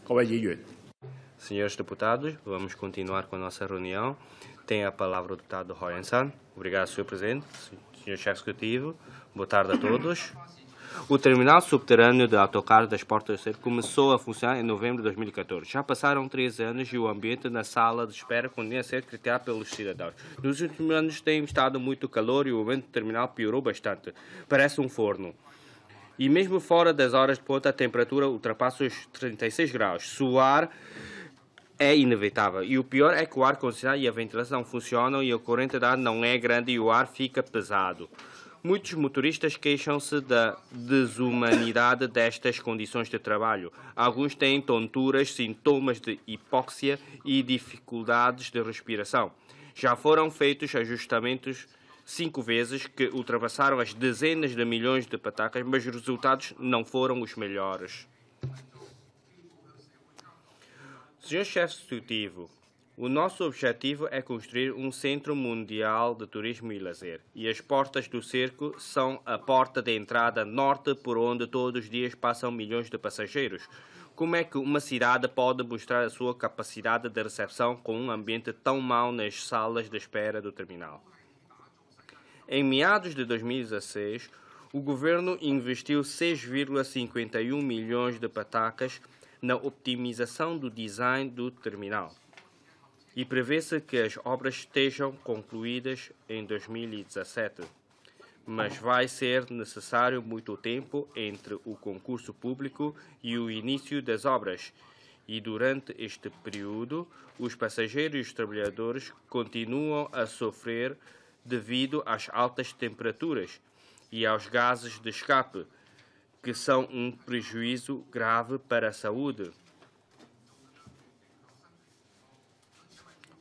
各位議員， Senhores deputados, vamos continuar com a nossa reunião. Tem a palavra o deputado Hoyensan. Obrigado, Sr. Presidente. Senhor Chefe Executivo, boa tarde a todos. O terminal subterrâneo de autocarros das Portas do Cerco começou a funcionar em novembro de 2014. Já passaram 3 anos e o ambiente na sala de espera continua a ser criticado pelos cidadãos. Nos últimos anos tem estado muito calor e o ambiente do terminal piorou bastante. Parece um forno. E mesmo fora das horas de ponta, a temperatura ultrapassa os 36 graus. Suar é inevitável. E o pior é que o ar-condicionado e a ventilação não funcionam e a corrente de ar não é grande e o ar fica pesado. Muitos motoristas queixam-se da desumanidade destas condições de trabalho. Alguns têm tonturas, sintomas de hipóxia e dificuldades de respiração. Já foram feitos ajustamentos 5 vezes que ultrapassaram as dezenas de milhões de patacas, mas os resultados não foram os melhores. Senhor Chefe Executivo, o nosso objetivo é construir um centro mundial de turismo e lazer. E as Portas do Cerco são a porta de entrada norte por onde todos os dias passam milhões de passageiros. Como é que uma cidade pode mostrar a sua capacidade de recepção com um ambiente tão mau nas salas de espera do terminal? Em meados de 2016, o governo investiu 6,51 milhões de patacas na optimização do design do terminal. E prevê-se que as obras estejam concluídas em 2017. Mas vai ser necessário muito tempo entre o concurso público e o início das obras. E durante este período, os passageiros e os trabalhadores continuam a sofrer devido às altas temperaturas e aos gases de escape, que são um prejuízo grave para a saúde.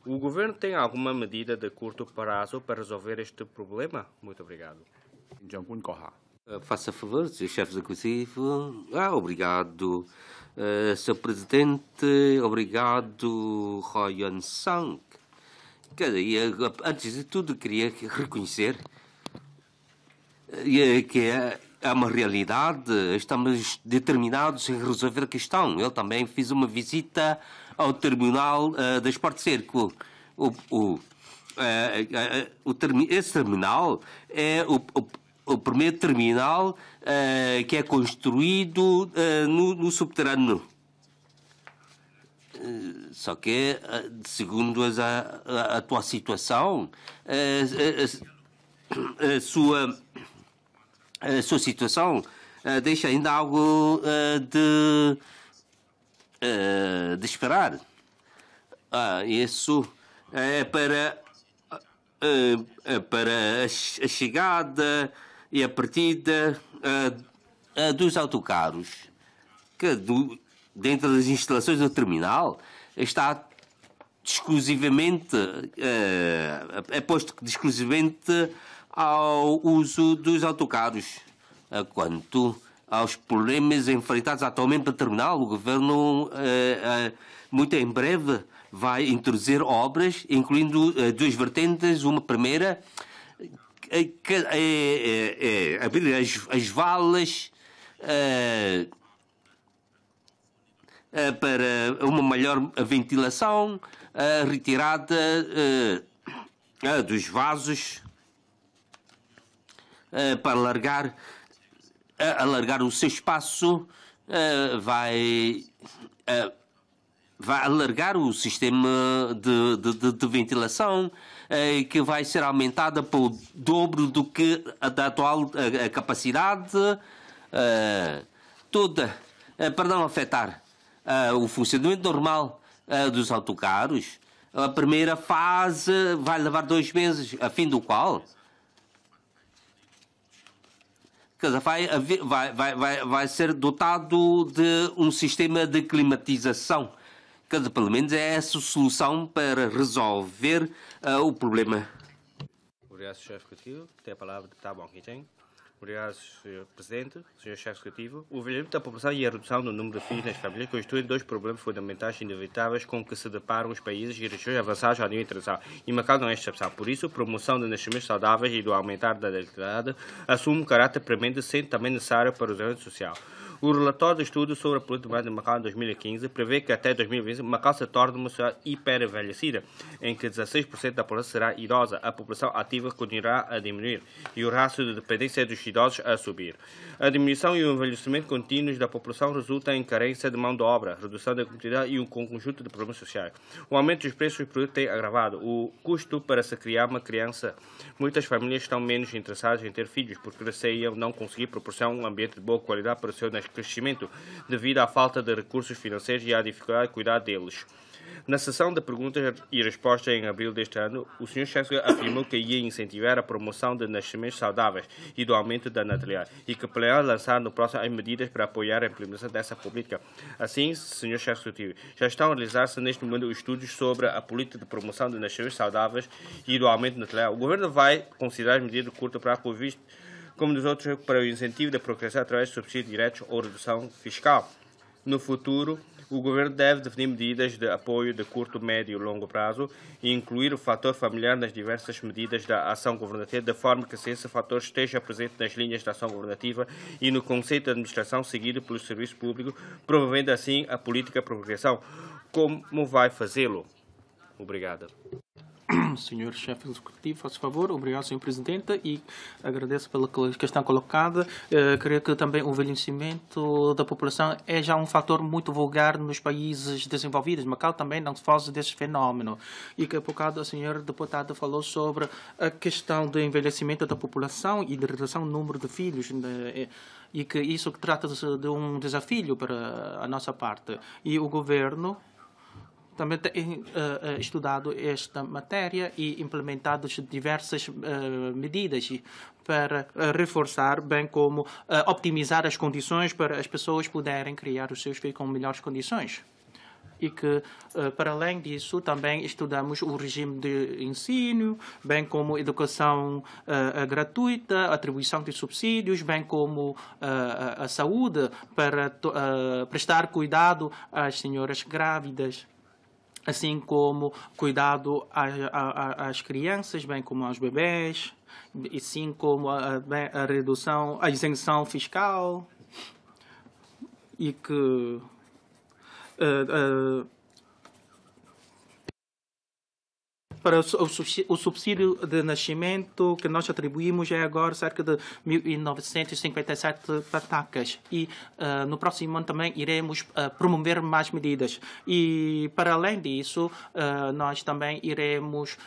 O governo tem alguma medida de curto prazo para resolver este problema? Muito obrigado. 行長官閣下。 Faça favor, Sr. Chefe Executivo. Obrigado, Sr. Presidente. Obrigado, Hoyensan. Antes de tudo, queria reconhecer que é uma realidade. Estamos determinados em resolver a questão. Eu também fiz uma visita ao terminal das Portas do Cerco. Esse terminal é o primeiro terminal que é construído no subterrâneo. Só que, segundo a tua situação, a sua situação deixa ainda algo de esperar. Isso é para a chegada e a partida dos autocarros, que dentro das instalações do terminal está exclusivamente é posto exclusivamente ao uso dos autocarros. Quanto aos problemas enfrentados atualmente no terminal, o governo muito em breve vai introduzir obras, incluindo 2 vertentes. Uma primeira é abrir as valas para uma maior ventilação, a retirada dos vasos para alargar o seu espaço, vai alargar o sistema de ventilação, que vai ser aumentada pelo dobro do que da atual capacidade, toda, para não afetar o funcionamento normal dos autocarros. A primeira fase vai levar 2 meses, a fim do qual vai ser dotado de um sistema de climatização. Pelo menos é essa a solução para resolver o problema. Obrigado, Sr. Chefe Executivo. Tem a palavra o deputado Wong Hee-cheng. Obrigado, Sr. Presidente, Sr. Chefe Executivo. O envelhecimento da população e a redução do número de filhos nas famílias constituem 2 problemas fundamentais e inevitáveis com que se deparam os países e regiões avançados ao nível internacional. E Macau não é exceção. Por isso, a promoção de nascimentos saudáveis e do aumentar da natalidade assume um caráter premente, sendo também necessário para o desenvolvimento social. O relatório do estudo sobre a política de Macau em 2015 prevê que até 2020 Macau se torne uma sociedade hiper-envelhecida, em que 16% da população será idosa, a população ativa continuará a diminuir e o rácio de dependência dos idosos a subir. A diminuição e o envelhecimento contínuos da população resultam em carência de mão de obra, redução da competitividade e um conjunto de problemas sociais. O aumento dos preços dos produtos tem agravado o custo para se criar uma criança. Muitas famílias estão menos interessadas em ter filhos porque receiam não conseguir proporcionar um ambiente de boa qualidade para o seu crescimento devido à falta de recursos financeiros e à dificuldade de cuidar deles. Na sessão de perguntas e respostas em abril deste ano, o Sr. Chesca afirmou que ia incentivar a promoção de nascimentos saudáveis e do aumento da natalidade e que planeia lançar no próximo as medidas para apoiar a implementação dessa política. Assim, Sr. Chefe Executivo, já estão a realizar-se neste momento estudos sobre a política de promoção de nascimentos saudáveis e do aumento da natalidade. O Governo vai considerar as medidas de curto prazo previstas como dos outros para o incentivo da procriação através de subsídios diretos ou redução fiscal. No futuro, o Governo deve definir medidas de apoio de curto, médio e longo prazo e incluir o fator familiar nas diversas medidas da ação governativa, de forma que esse fator esteja presente nas linhas de ação governativa e no conceito de administração seguido pelo serviço público, promovendo assim a política de procriação. Como vai fazê-lo? Obrigado. Senhor Chefe Executivo, faça favor. Obrigado, Senhor Presidente, e agradeço pela questão colocada. Creio que também o envelhecimento da população é já um fator muito vulgar nos países desenvolvidos. Macau também não foge desse fenómeno. E que há bocado a senhora deputada falou sobre a questão do envelhecimento da população e da redução do número de filhos, e que isso trata-se de um desafio para a nossa parte. E o governo também tem estudado esta matéria e implementado diversas medidas para reforçar, bem como optimizar as condições para as pessoas poderem criar os seus filhos com melhores condições. E que, para além disso, também estudamos o regime de ensino, bem como educação gratuita, atribuição de subsídios, bem como a saúde para prestar cuidado às senhoras grávidas, assim como cuidado às crianças, bem como aos bebés, e assim como a redução, a isenção fiscal, e que para o subsídio de nascimento que nós atribuímos é agora cerca de 1.957 patacas. E no próximo ano também iremos promover mais medidas. E para além disso, nós também iremos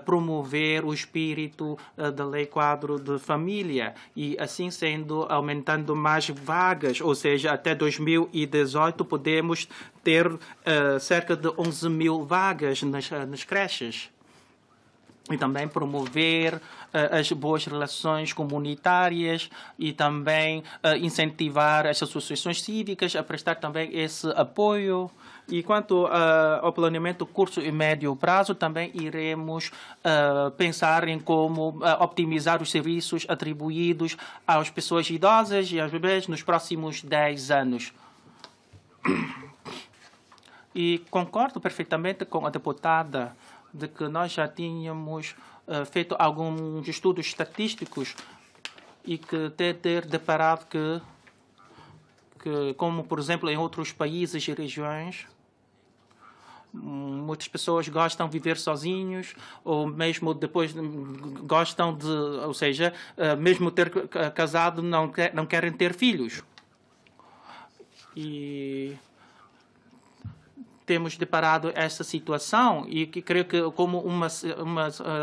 promover o espírito da Lei Quadro de Família. E assim sendo, aumentando mais vagas, ou seja, até 2018 podemos ter cerca de 11.000 vagas nas creches. E também promover as boas relações comunitárias e também incentivar as associações cívicas a prestar também esse apoio. E quanto ao planeamento curto e médio prazo, também iremos pensar em como optimizar os serviços atribuídos às pessoas idosas e aos bebês nos próximos 10 anos. E concordo perfeitamente com a deputada de que nós já tínhamos feito alguns estudos estatísticos e que ter deparado que, como por exemplo em outros países e regiões, muitas pessoas gostam de viver sozinhos ou mesmo depois gostam de, ou seja, mesmo ter casado não querem ter filhos. E temos deparado essa situação e que creio que como uma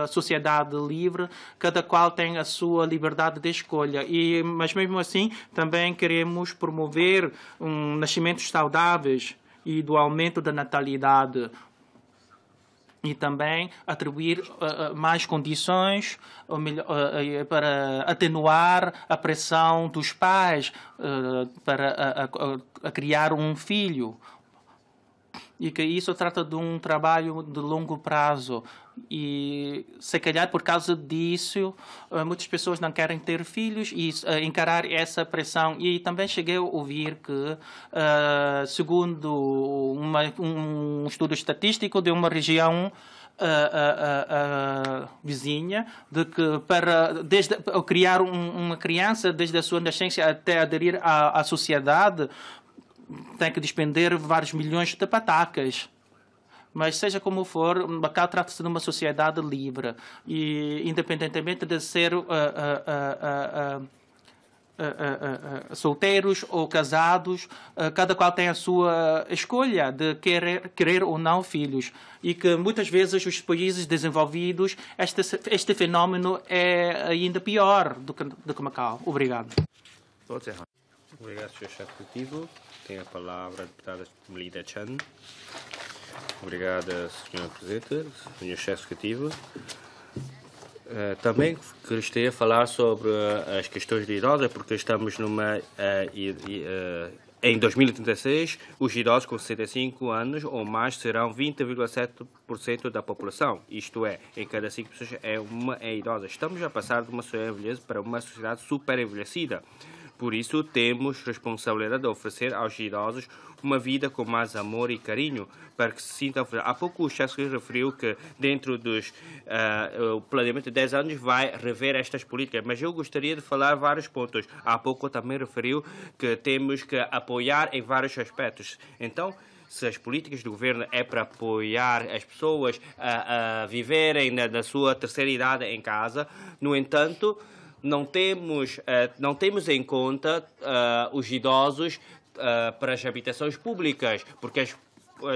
sociedade livre, cada qual tem a sua liberdade de escolha. Mas mesmo assim também queremos promover nascimentos saudáveis e do aumento da natalidade. E também atribuir mais condições para atenuar a pressão dos pais para criar um filho. E que isso trata de um trabalho de longo prazo. E, se calhar, por causa disso, muitas pessoas não querem ter filhos e encarar essa pressão. E também cheguei a ouvir que, segundo um estudo estatístico de uma região, vizinha de que desde criar uma criança desde a sua nascença até aderir à sociedade tem que despender vários milhões de patacas. Mas, seja como for, Macau trata-se de uma sociedade livre e, independentemente de ser solteiros ou casados, cada qual tem a sua escolha de querer ou não filhos. E que, muitas vezes, os países desenvolvidos, este fenómeno é ainda pior do que Macau. Obrigado. Obrigado, Sr. Chefe Executivo. Tem a palavra a deputada Melida Chan. Obrigado, Sr. Presidente, Sr. Chefe Executivo. Também gostaria de falar sobre as questões de idosos, porque estamos em 2036, os idosos com 65 anos ou mais serão 20,7% da população. Isto é, em cada 5 pessoas é idosa. Estamos a passar de uma sociedade envelhecida para uma sociedade super envelhecida. Por isso, temos responsabilidade de oferecer aos idosos uma vida com mais amor e carinho, para que se sintam... Há pouco o chefe referiu que dentro dos o planeamento de 10 anos vai rever estas políticas, mas eu gostaria de falar vários pontos. Há pouco também referiu que temos que apoiar em vários aspectos. Então, se as políticas do governo é para apoiar as pessoas a viverem na sua terceira idade em casa, no entanto, não temos em conta os idosos para as habitações públicas, porque as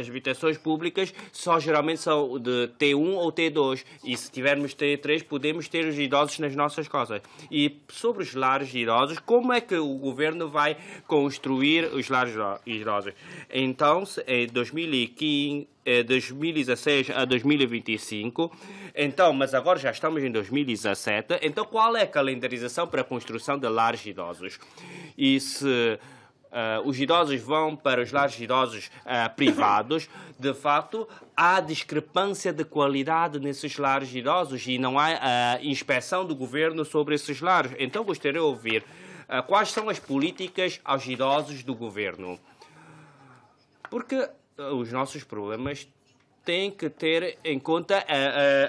habitações públicas só geralmente são de T1 ou T2, e se tivermos T3 podemos ter os idosos nas nossas casas. E sobre os lares de idosos, como é que o governo vai construir os lares idosos? Então, em 2016 a 2025, então, mas agora já estamos em 2017, então qual é a calendarização para a construção de lares idosos? E se os idosos vão para os lares idosos privados, de facto, há discrepância de qualidade nesses lares idosos e não há inspeção do governo sobre esses lares. Então, gostaria de ouvir quais são as políticas aos idosos do governo. Porque os nossos problemas têm que ter em conta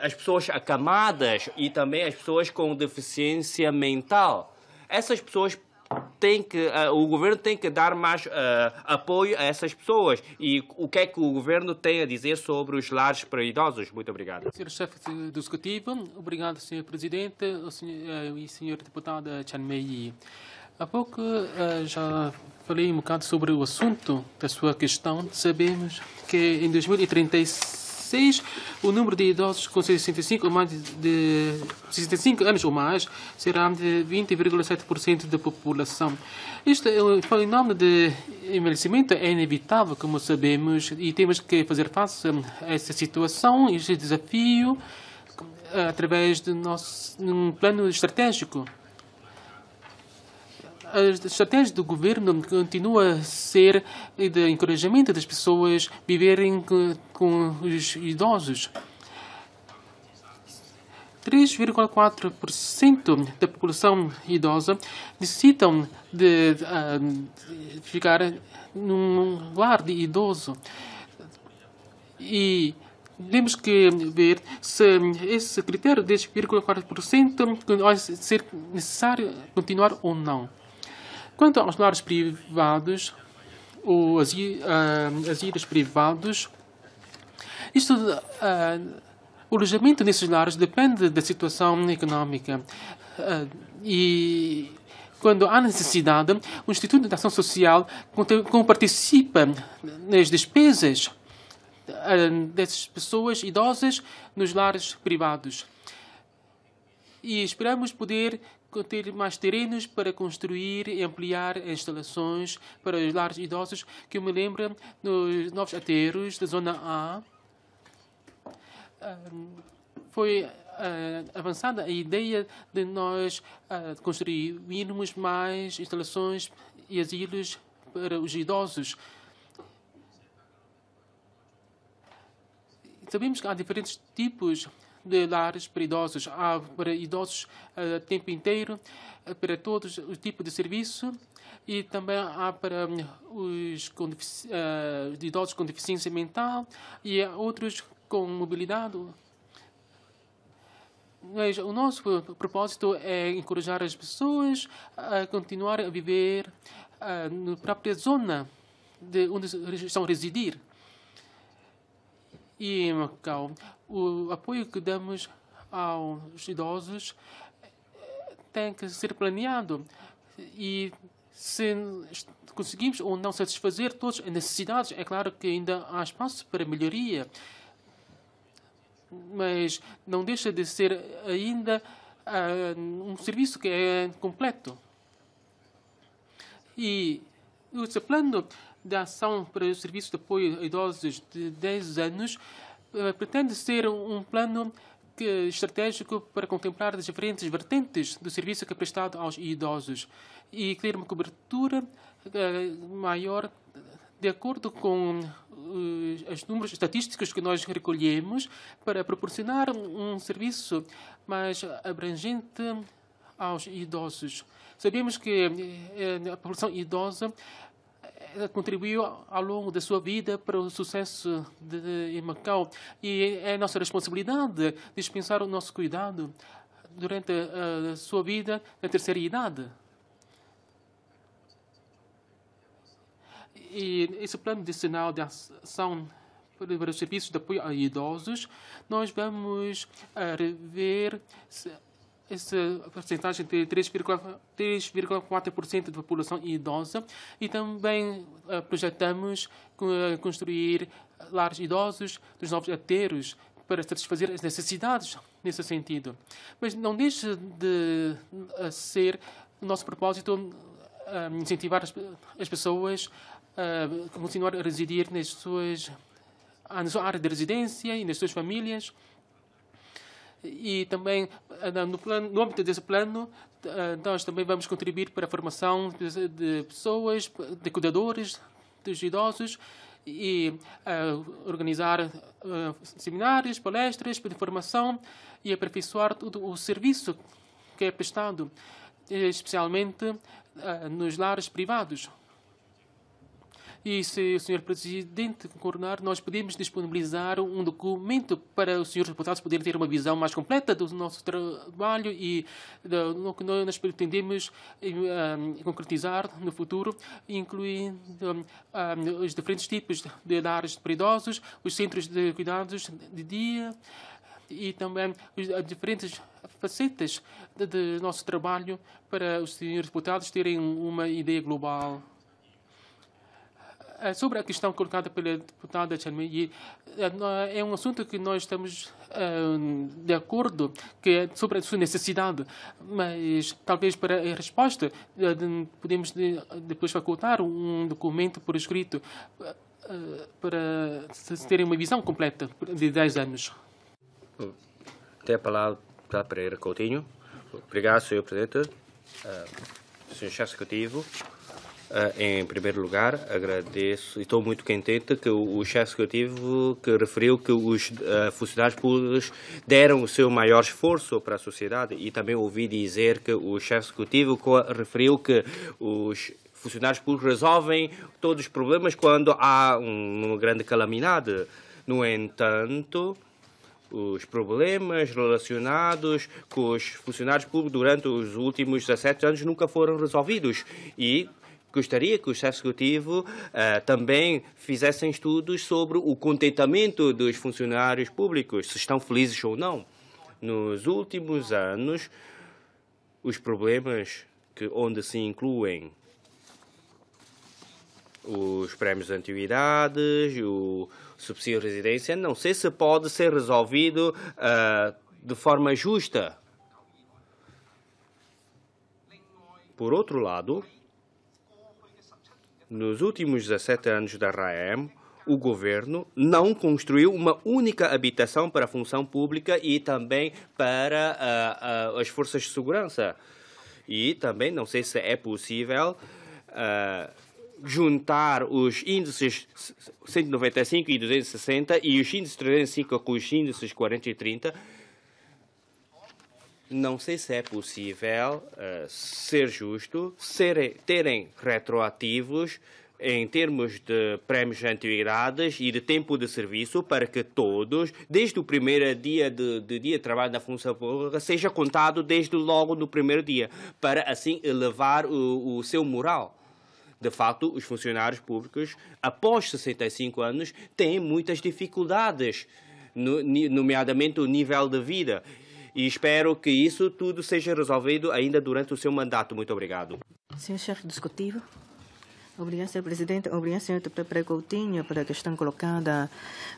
as pessoas acamadas e também as pessoas com deficiência mental. Essas pessoas o governo tem que dar mais apoio a essas pessoas. E o que é que o governo tem a dizer sobre os lares para idosos? Muito obrigado. Sr. Chefe do Executivo, obrigado, Sr. Presidente e Sr. Deputado Chan Mei. Há pouco já falei um bocado sobre o assunto da sua questão. Sabemos que em 2036 o número de idosos com 65 anos ou mais será de 20,7% da população. Este fenómeno de envelhecimento é inevitável, como sabemos, e temos que fazer face a essa situação, este desafio, através de um plano estratégico. A estratégia do governo continua a ser de encorajamento das pessoas viverem com os idosos. 3,4% da população idosa necessitam de ficar num lar de idoso. E temos que ver se esse critério de 10,4% vai ser necessário continuar ou não. Quanto aos lares privados, ou asilos privados, o alojamento nesses lares depende da situação económica. E quando há necessidade, o Instituto de Ação Social participa nas despesas dessas pessoas idosas nos lares privados. E esperamos poder ter mais terrenos para construir e ampliar instalações para os lares idosos, que eu me lembro nos novos aterros da Zona A. Foi avançada a ideia de nós construirmos mais instalações e asilos para os idosos. Sabemos que há diferentes tipos de lares para idosos. Há para idosos a tempo inteiro, para todos os tipos de serviço, e também há para os idosos com deficiência mental e há outros com mobilidade. Mas o nosso propósito é encorajar as pessoas a continuar a viver na própria zona de onde estão a residir. E em Macau, o apoio que damos aos idosos tem que ser planeado. E se conseguimos ou não satisfazer todas as necessidades, é claro que ainda há espaço para melhoria. Mas não deixa de ser ainda um serviço que é completo. E esse plano de ação para os serviços de apoio a idosos de 10 anos pretende ser um plano estratégico para contemplar as diferentes vertentes do serviço que é prestado aos idosos e ter uma cobertura maior de acordo com os números estatísticos que nós recolhemos para proporcionar um serviço mais abrangente aos idosos. Sabemos que a população idosa contribuiu ao longo da sua vida para o sucesso em Macau e é nossa responsabilidade dispensar o nosso cuidado durante a sua vida na terceira idade. E esse plano nacional de ação para os serviços de apoio a idosos, nós vamos rever essa porcentagem de 3,4% da população idosa e também projetamos construir lares idosos dos novos ateiros para satisfazer as necessidades nesse sentido. Mas não deixa de ser o nosso propósito incentivar as pessoas a continuar a residir na sua área de residência e nas suas famílias. E também, no âmbito desse plano, nós também vamos contribuir para a formação de pessoas, de cuidadores dos idosos e organizar seminários, palestras de formação e aperfeiçoar todo o serviço que é prestado, especialmente nos lares privados. E se o Sr. Presidente concordar, nós podemos disponibilizar um documento para os senhores deputados poderem ter uma visão mais completa do nosso trabalho e do que nós pretendemos concretizar no futuro, incluindo os diferentes tipos de lares para idosos, os centros de cuidados de dia e também as diferentes facetas do nosso trabalho para os senhores deputados terem uma ideia global. Sobre a questão colocada pela deputada Chanmeyi, é um assunto que nós estamos de acordo que é sobre a sua necessidade, mas talvez para a resposta podemos depois facultar um documento por escrito para terem uma visão completa de 10 anos. Tem a palavra para Pereira Coutinho. Obrigado, Sr. Presidente. Sr. Chefe Executivo. Em primeiro lugar, agradeço e estou muito contente que o chefe executivo que referiu que os funcionários públicos deram o seu maior esforço para a sociedade e também ouvi dizer que o chefe executivo referiu que os funcionários públicos resolvem todos os problemas quando há uma grande calamidade. No entanto, os problemas relacionados com os funcionários públicos durante os últimos 17 anos nunca foram resolvidos e gostaria que o chefe executivo também fizessem estudos sobre o contentamento dos funcionários públicos, se estão felizes ou não. Nos últimos anos, os problemas onde se incluem os prémios de antiguidades, o subsídio de residência, não sei se pode ser resolvido de forma justa. Por outro lado, nos últimos 17 anos da RAEM, o governo não construiu uma única habitação para a função pública e também para as forças de segurança. E também não sei se é possível juntar os índices 195 e 260 e os índices 305 com os índices 40 e 30. Não sei se é possível ser justo, terem retroativos em termos de prémios de antiguidades e de tempo de serviço, para que todos, desde o primeiro dia de trabalho na função pública, seja contado desde logo no primeiro dia, para assim elevar o seu moral. De facto, os funcionários públicos, após 65 anos, têm muitas dificuldades, nomeadamente o nível de vida. E espero que isso tudo seja resolvido ainda durante o seu mandato. Muito obrigado. Senhor chefe do Executivo. Obrigado, Sr. Presidente. Obrigado, Sr. Deputado Coutinho, pela questão colocada.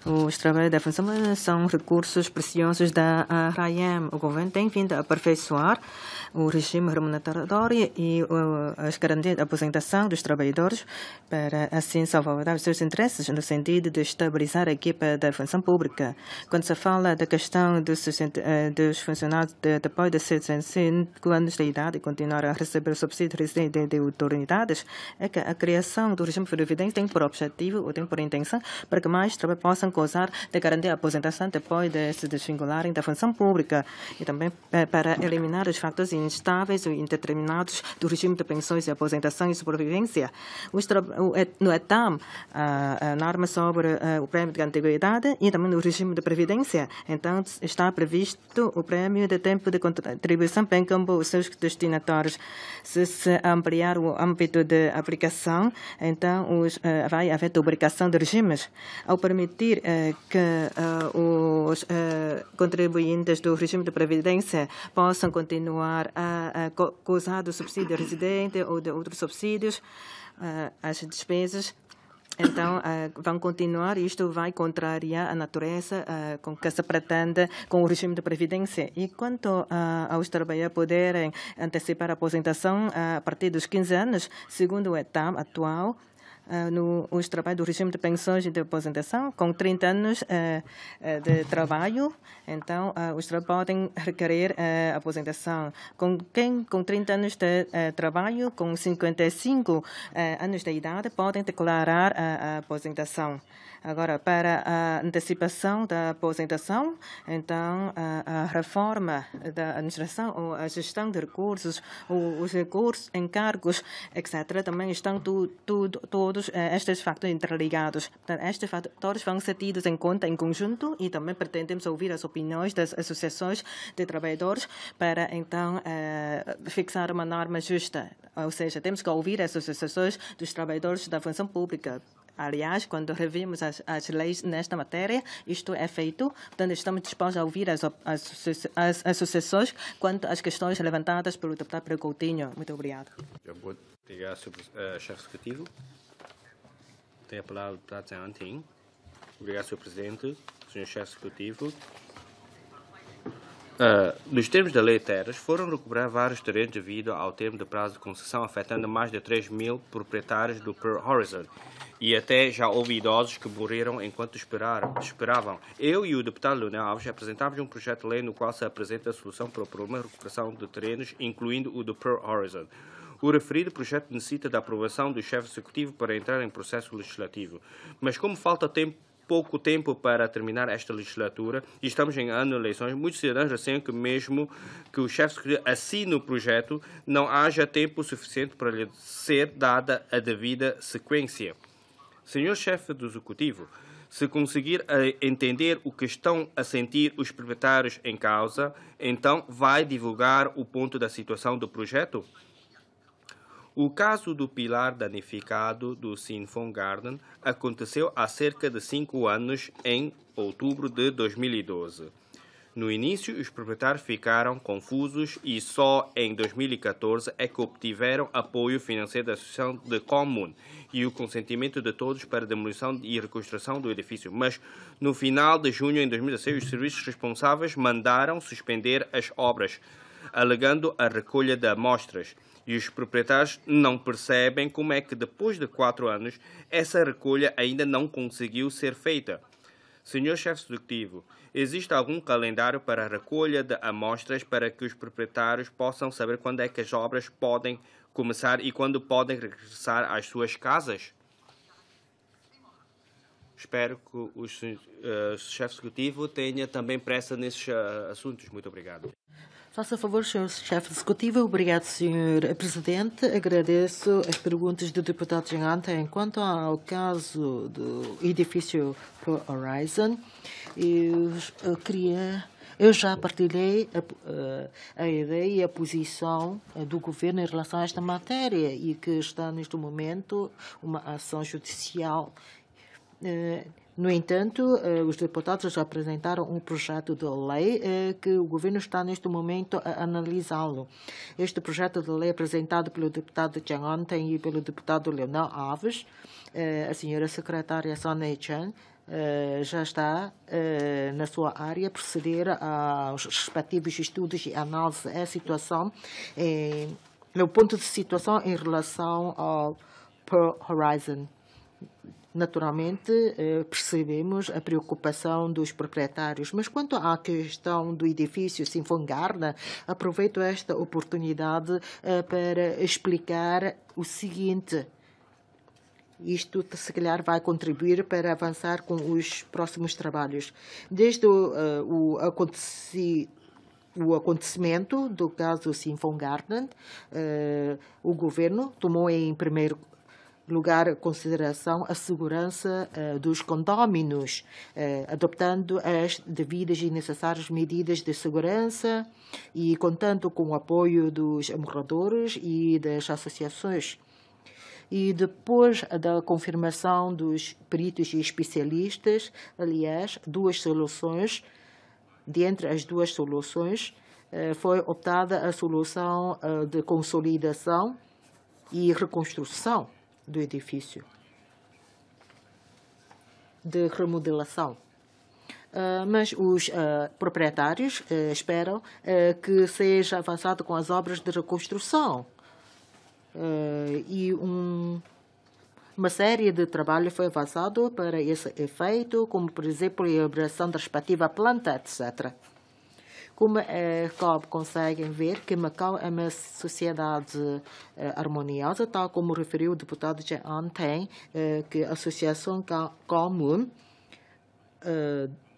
Os trabalhos da função são recursos preciosos da RAIEM. O governo tem vindo a aperfeiçoar o regime remuneratório e as garantias de aposentação dos trabalhadores para, assim, salvaguardar os seus interesses no sentido de estabilizar a equipa da função pública. Quando se fala da questão dos funcionários de depois de 65 anos de idade e continuar a receber o subsídio de autoridades, é que a criação do regime de previdência tem por objetivo ou tem por intenção para que mais trabalhadores possam gozar de garantia de aposentação depois de se desvincularem da função pública e também para eliminar os fatores instáveis ou indeterminados do regime de pensões de aposentação e sobrevivência. No ETAM, a norma sobre o prémio de antiguidade e também no regime de previdência, então está previsto o prémio de tempo de contribuição bem como os seus destinatários. Se ampliar o âmbito de aplicação, então vai haver duplicação de regimes. Ao permitir que os contribuintes do regime de previdência possam continuar a gozar do subsídio residente ou de outros subsídios, as despesas então vão continuar e isto vai contrariar a natureza com que se pretende com o regime de previdência. E quanto aos trabalhadores poderem antecipar a aposentação a partir dos 15 anos, segundo o ETAM atual, os trabalhos do regime de pensões e de aposentação, com 30 anos de trabalho, então os trabalhadores podem requerer aposentação. Com 30 anos de trabalho, com 55 anos de idade, podem declarar a aposentação. Agora, para a antecipação da aposentação, então, a reforma da administração ou a gestão de recursos, os recursos, encargos, etc., também estão todos estes fatores interligados. Portanto, estes fatores vão ser tidos em conta em conjunto e também pretendemos ouvir as opiniões das associações de trabalhadores para, então, fixar uma norma justa. Ou seja, temos que ouvir as associações dos trabalhadores da função pública. Aliás, quando revimos as leis nesta matéria, isto é feito. Portanto, estamos dispostos a ouvir as associações quanto às questões levantadas pelo deputado Pedro Coutinho. Muito obrigado. Obrigado, chefe executivo. Tem a palavra o deputado Zhang Anting. Obrigado, Sr. Presidente, Sr. chefe executivo. Nos termos da Lei Terras, foram recuperar vários terrenos devido ao termo de prazo de concessão, afetando mais de 3 mil proprietários do Pearl Horizon. E até já houve idosos que morreram enquanto esperavam. Eu e o deputado Leonel Alves apresentávamos um projeto de lei no qual se apresenta a solução para o problema de recuperação de terrenos, incluindo o do Pearl Horizon. O referido projeto necessita da aprovação do chefe executivo para entrar em processo legislativo. Mas como falta pouco tempo para terminar esta legislatura e estamos em ano de eleições, muitos cidadãos receiam que mesmo que o chefe executivo assine o projeto, não haja tempo suficiente para lhe ser dada a devida sequência. Senhor chefe do executivo, se conseguir entender o que estão a sentir os proprietários em causa, então vai divulgar o ponto da situação do projeto? O caso do pilar danificado do Sinfong Garden aconteceu há cerca de 5 anos, em outubro de 2012. No início, os proprietários ficaram confusos e só em 2014 é que obtiveram apoio financeiro da Associação de Comum e o consentimento de todos para a demolição e reconstrução do edifício. Mas, no final de junho de 2016, os serviços responsáveis mandaram suspender as obras, alegando a recolha de amostras. E os proprietários não percebem como é que, depois de 4 anos, essa recolha ainda não conseguiu ser feita. Senhor chefe executivo, existe algum calendário para a recolha de amostras para que os proprietários possam saber quando é que as obras podem começar e quando podem regressar às suas casas? Espero que o chefe executivo tenha também pressa nesses assuntos. Muito obrigado. Faça favor, Sr. Chefe Executivo. Obrigado, Sr. Presidente. Agradeço as perguntas do deputado Jangante. Quanto ao caso do edifício Pro Horizon, eu já partilhei a ideia e a posição do governo em relação a esta matéria e que está, neste momento, uma ação judicial. No entanto, os deputados já apresentaram um projeto de lei que o governo está, neste momento, a analisá-lo. Este projeto de lei apresentado pelo deputado Chang Anten e pelo deputado Leonel Alves, a senhora secretária Sonny Chan, já está na sua área a proceder aos respectivos estudos e análise da situação, no ponto de situação em relação ao Pearl Horizon. Naturalmente, percebemos a preocupação dos proprietários, mas quanto à questão do edifício Symphony Garden, aproveito esta oportunidade para explicar o seguinte. Isto, se calhar, vai contribuir para avançar com os próximos trabalhos. Desde o acontecimento do caso Symphony Garden, o governo tomou em primeiro lugar em consideração a segurança dos condóminos, adoptando as devidas e necessárias medidas de segurança e contando com o apoio dos moradores e das associações. E depois da confirmação dos peritos e especialistas, aliás, duas soluções, dentre as duas soluções, foi optada a solução de consolidação e reconstrução do edifício, de remodelação. Mas os proprietários esperam que seja avançado com as obras de reconstrução. E uma série de trabalho foi avançado para esse efeito, como, por exemplo, a elaboração da respectiva planta, etc. Como conseguem ver que Macau é uma sociedade harmoniosa, tal como referiu o deputado Jean Anten, que a Associação Comum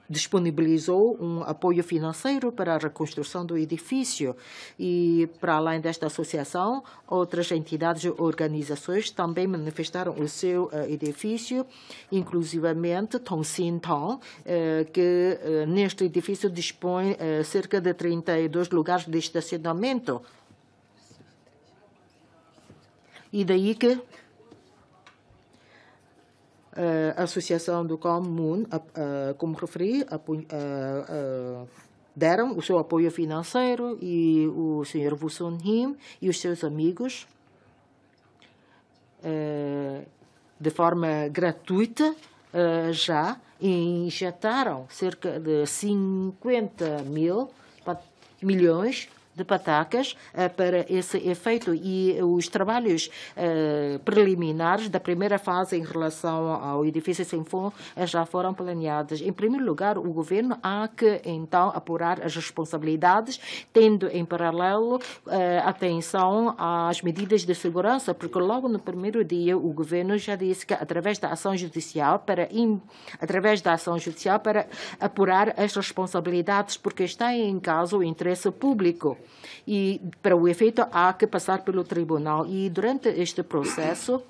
disponibilizou um apoio financeiro para a reconstrução do edifício. E, para além desta associação, outras entidades e organizações também manifestaram o seu edifício, inclusivamente Tong Sin Tong, que neste edifício dispõe cerca de 32 lugares de estacionamento. E daí que a Associação do Comum, como referi, deram o seu apoio financeiro e o Sr. Wu Sun Him e os seus amigos, de forma gratuita, já injetaram cerca de 50 milhões de patacas para esse efeito e os trabalhos preliminares da primeira fase em relação ao edifício Symphony já foram planeados. Em primeiro lugar, o governo há que então apurar as responsabilidades, tendo em paralelo atenção às medidas de segurança, porque logo no primeiro dia o governo já disse que através da ação judicial para apurar as responsabilidades, porque está em causa o interesse público. E, para o efeito, há que passar pelo tribunal. E, durante este processo,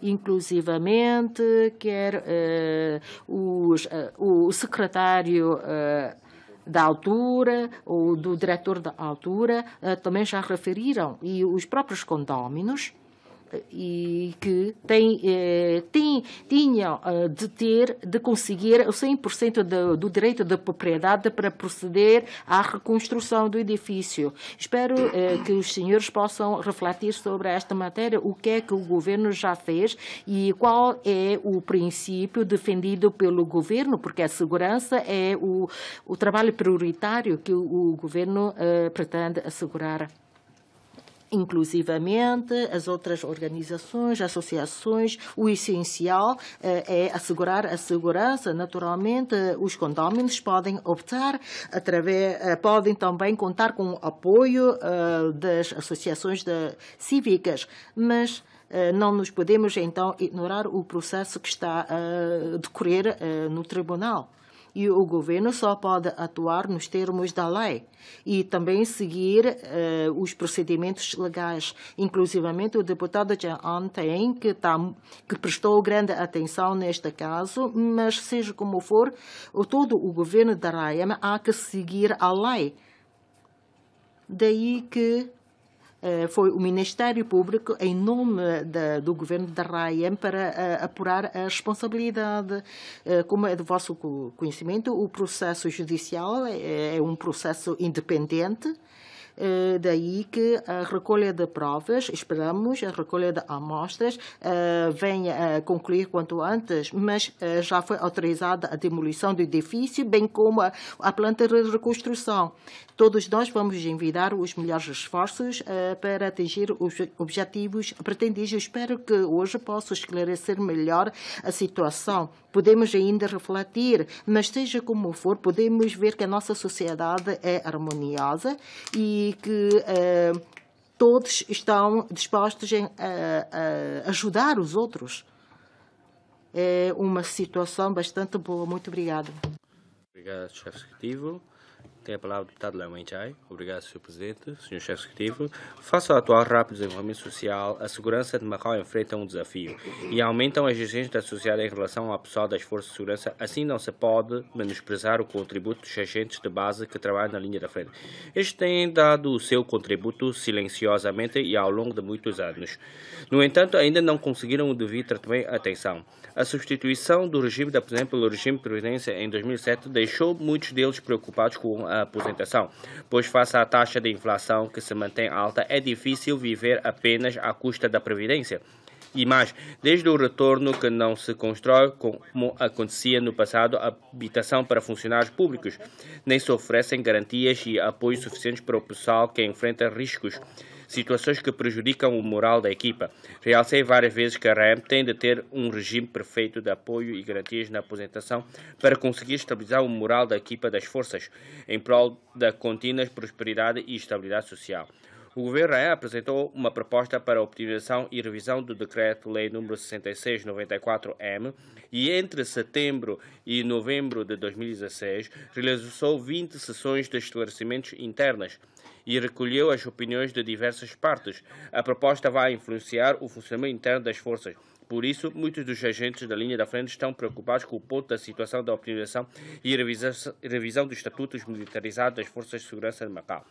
inclusivamente, quer o secretário da altura ou do diretor da altura também já referiram, e os próprios condóminos, e que tinham de conseguir o 100% do direito de propriedade para proceder à reconstrução do edifício. Espero que os senhores possam refletir sobre esta matéria, o que é que o governo já fez e qual é o princípio defendido pelo governo, porque a segurança é o trabalho prioritário que o governo pretende assegurar. Inclusivamente, as outras organizações, associações, o essencial é assegurar a segurança. Naturalmente, os condóminos podem optar podem também contar com o apoio das associações cívicas, mas não nos podemos, então, ignorar o processo que está a decorrer no tribunal. e o governo só pode atuar nos termos da lei e também seguir os procedimentos legais. Inclusivamente, o deputado Chen ontem, que prestou grande atenção neste caso, mas seja como for, todo o governo da RAEM há que seguir a lei. Daí que foi o Ministério Público, em nome do governo da RAEM, para apurar a responsabilidade. Como é do vosso conhecimento, o processo judicial é um processo independente. Daí que a recolha de provas, esperamos, a recolha de amostras venha a concluir quanto antes, mas já foi autorizada a demolição do edifício, bem como a planta de reconstrução. Todos nós vamos envidar os melhores esforços para atingir os objetivos pretendidos. Espero que hoje possa esclarecer melhor a situação. Podemos ainda refletir, mas seja como for, podemos ver que a nossa sociedade é harmoniosa e que todos estão dispostos a ajudar os outros. É uma situação bastante boa. Muito obrigado. Obrigado, chefe executivo. Tem a palavra o deputado Leão Enchai. Obrigado, Sr. Presidente. Sr. Chefe Executivo, face ao atual rápido desenvolvimento social, a segurança de Macau enfrenta um desafio e aumentam as exigências da sociedade em relação ao pessoal das forças de segurança. Assim, não se pode menosprezar o contributo dos agentes de base que trabalham na linha da frente. Estes têm dado o seu contributo silenciosamente e ao longo de muitos anos. No entanto, ainda não conseguiram o devido tratamento e atenção. A substituição do regime de aposentadoria pelo regime de previdência em 2007 deixou muitos deles preocupados com a aposentação, pois face à taxa de inflação que se mantém alta, é difícil viver apenas à custa da previdência. E mais, desde o retorno que não se constrói, como acontecia no passado, a habitação para funcionários públicos, nem se oferecem garantias e apoio suficientes para o pessoal que enfrenta riscos, situações que prejudicam o moral da equipa. Realcei várias vezes que a RAEM tem de ter um regime perfeito de apoio e garantias na aposentação para conseguir estabilizar o moral da equipa das forças, em prol da contínua prosperidade e estabilidade social. O governo RAEM apresentou uma proposta para a optimização e revisão do Decreto-Lei nº 6694-M e entre setembro e novembro de 2016 realizou 20 sessões de esclarecimentos internas e recolheu as opiniões de diversas partes. A proposta vai influenciar o funcionamento interno das forças. Por isso, muitos dos agentes da linha da frente estão preocupados com o ponto da situação da optimização e revisão dos estatutos militarizados das forças de segurança de Macau.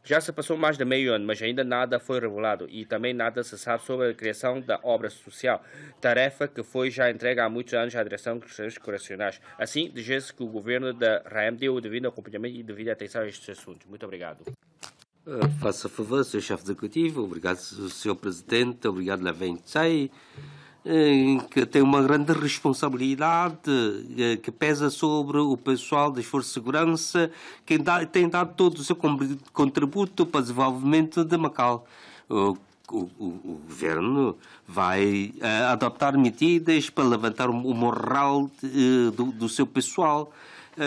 Já se passou mais de meio ano, mas ainda nada foi revelado e também nada se sabe sobre a criação da obra social, tarefa que foi já entregue há muitos anos à direção dos serviços correcionais. Assim, diz-se que o governo da RAEM deu o devido acompanhamento e devida atenção a estes assuntos. Muito obrigado. Faça favor, Sr. Chefe Executivo. Obrigado, Sr. Presidente. Obrigado, Leão Enchai, que tem uma grande responsabilidade que pesa sobre o pessoal das forças de segurança, que tem dado todo o seu contributo para o desenvolvimento de Macau. O governo vai adotar medidas para levantar o moral do seu pessoal.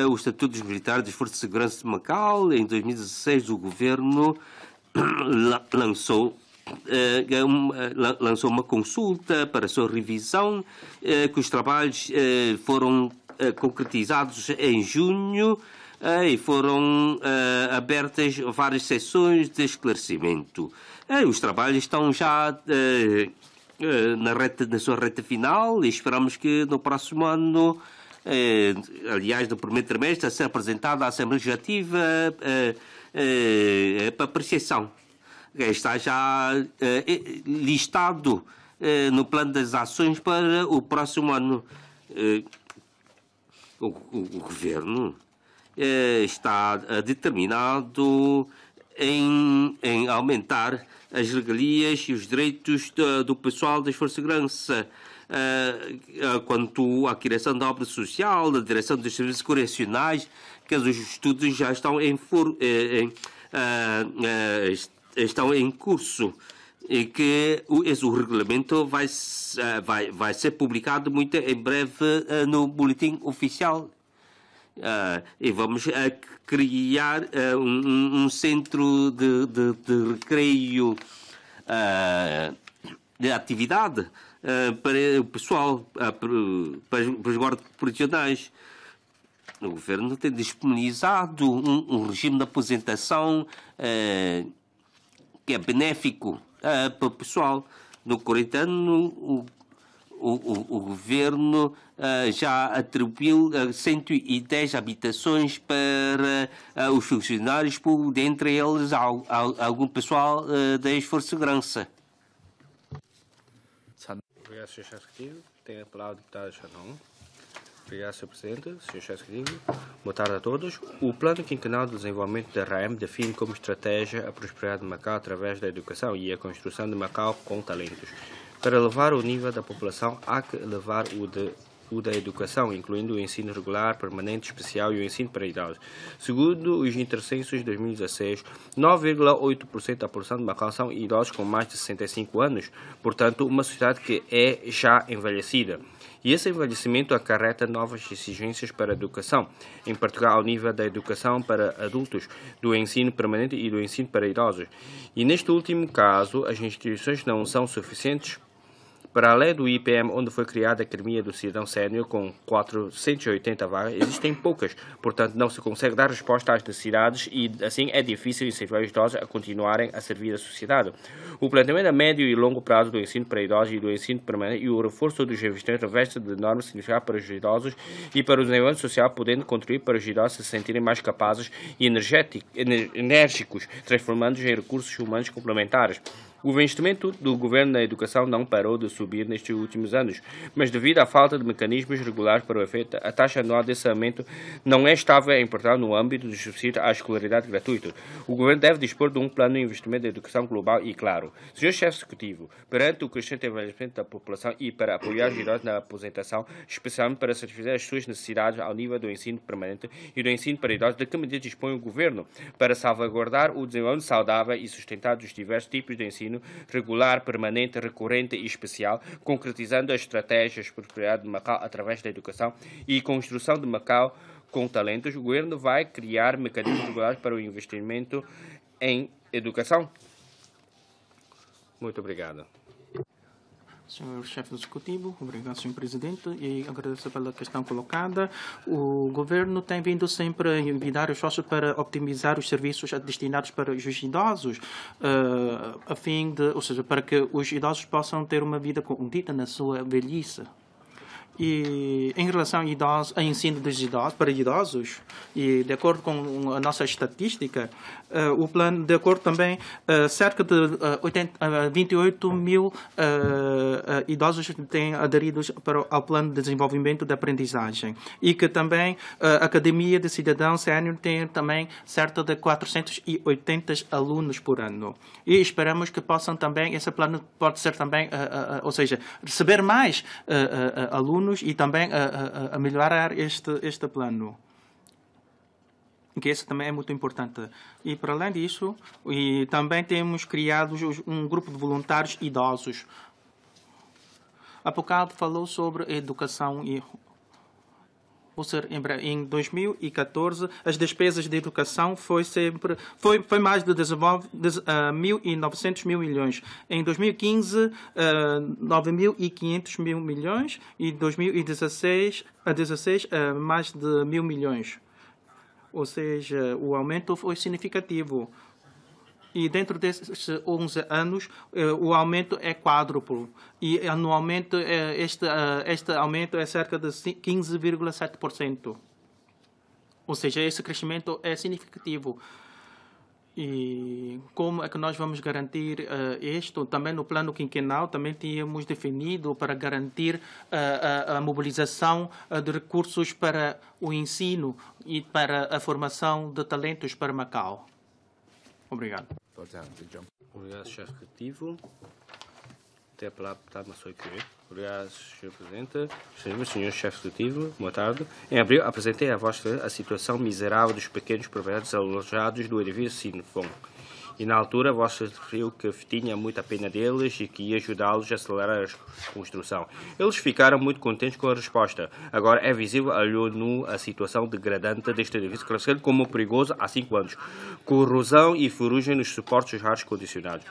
O Estatuto dos Militares das Forças de Segurança de Macau, em 2016, o governo lançou uma consulta para a sua revisão, que os trabalhos foram concretizados em junho e foram abertas várias sessões de esclarecimento. Os trabalhos estão já na sua reta final e esperamos que no próximo ano, aliás, no primeiro trimestre, a ser apresentada à Assembleia Legislativa para apreciação. Está já listado no plano das ações para o próximo ano. O governo está determinado em aumentar as regalias e os direitos do pessoal das forças de segurança. Quanto à criação da obra social, da direção dos serviços correcionais, que os estudos já estão estão em curso e que o regulamento vai ser publicado muito em breve no boletim oficial. E vamos criar um centro de recreio de atividade para o pessoal, para os guardas profissionais. O governo tem disponibilizado um regime de aposentação que é benéfico para o pessoal. No Coritano, o governo já atribuiu 110 habitações para os funcionários, dentre eles algum pessoal das Forças de Segurança. Obrigado, Sr. Chefe Executivo. Tem a palavra o deputado Xanon. Obrigado, Sr. Presidente. Sr. Chefe Executivo. Boa tarde a todos. O Plano Quinquenal de Desenvolvimento da RAEM define como estratégia a prosperidade de Macau através da educação e a construção de Macau com talentos. Para elevar o nível da população, há que elevar o da educação, incluindo o ensino regular, permanente, especial e o ensino para idosos. Segundo os intercensos de 2016, 9,8% da população de Macau são idosos com mais de 65 anos, portanto, uma sociedade que é já envelhecida. E esse envelhecimento acarreta novas exigências para a educação, em particular ao nível da educação para adultos, do ensino permanente e do ensino para idosos. E neste último caso, as instituições não são suficientes. Para além do IPM, onde foi criada a Academia do Cidadão Sénior, com 480 vagas, existem poucas, portanto não se consegue dar resposta às necessidades e assim é difícil incentivar os idosos a continuarem a servir a sociedade. O planejamento a médio e longo prazo do ensino para idosos e do ensino permanente e o reforço dos investimentos reveste de enorme significado para os idosos e para o desenvolvimento social, podendo contribuir para os idosos se sentirem mais capazes e enérgicos, transformando-os em recursos humanos complementares. O investimento do governo na educação não parou de subir nestes últimos anos, mas devido à falta de mecanismos regulares para o efeito, a taxa anual desse aumento não é estável em Portugal no âmbito do subsídio à escolaridade gratuita. O governo deve dispor de um plano de investimento da educação global e, claro, Sr. Chefe Executivo, perante o crescente envelhecimento da população e para apoiar os idosos na aposentação, especialmente para satisfazer as suas necessidades ao nível do ensino permanente e do ensino para idosos, de que medidas dispõe o governo para salvaguardar o desenvolvimento saudável e sustentado dos diversos tipos de ensino regular, permanente, recorrente e especial, concretizando as estratégias de prosperidade de Macau através da educação e construção de Macau com talentos. O governo vai criar mecanismos regulares para o investimento em educação. Muito obrigado. Senhor Chefe Executivo, obrigado, Senhor Presidente, e agradeço pela questão colocada. O governo tem vindo sempre a envidar esforços para optimizar os serviços destinados para os idosos, a fim de, ou seja, para que os idosos possam ter uma vida contida na sua velhice. E em relação a ensino dos idosos, para idosos, e de acordo com a nossa estatística, o plano, de acordo também, cerca de 28 mil idosos têm aderido ao plano de desenvolvimento de aprendizagem. E que também a Academia de Cidadão Sénior tem também cerca de 480 alunos por ano. E esperamos que possam também, esse plano pode ser também, ou seja, receber mais alunos e também a melhorar este plano. Que esse também é muito importante. E, para além disso, e também temos criado um grupo de voluntários idosos. Há bocado falou sobre educação e... Ou seja, em 2014, as despesas de educação foi mais de 1.900 mil milhões. Em 2015, 9.500 mil milhões e em 2016, mais de 1.000 milhões. Ou seja, o aumento foi significativo. E dentro desses 11 anos, o aumento é quádruplo. E anualmente, este aumento é cerca de 15,7%. Ou seja, esse crescimento é significativo. E como é que nós vamos garantir isto? Também no plano quinquenal, também tínhamos definido para garantir a mobilização de recursos para o ensino e para a formação de talentos para Macau. Obrigado. Obrigado, Chefe Executivo. Tem a palavra, deputado Maçoi Curie. Obrigado, Sr. Presidente. Senhor Chefe Executivo, boa tarde. Em abril, apresentei a vossa a situação miserável dos pequenos proprietários alojados do edifício Sinfon. E na altura, você referiu que tinha muita pena deles e que ia ajudá-los a acelerar a construção. Eles ficaram muito contentes com a resposta. Agora é visível a olho nu a situação degradante deste edifício, classificado como perigoso há 5 anos. Corrosão e ferrugem nos suportes raros condicionados.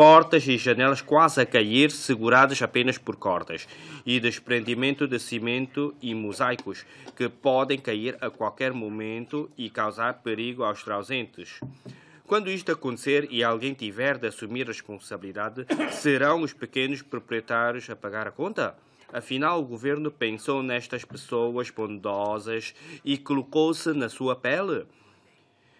portas e janelas quase a cair, seguradas apenas por cordas, e desprendimento de cimento e mosaicos, que podem cair a qualquer momento e causar perigo aos ausentes. Quando isto acontecer e alguém tiver de assumir responsabilidade, serão os pequenos proprietários a pagar a conta? Afinal, o governo pensou nestas pessoas bondosas e colocou-se na sua pele.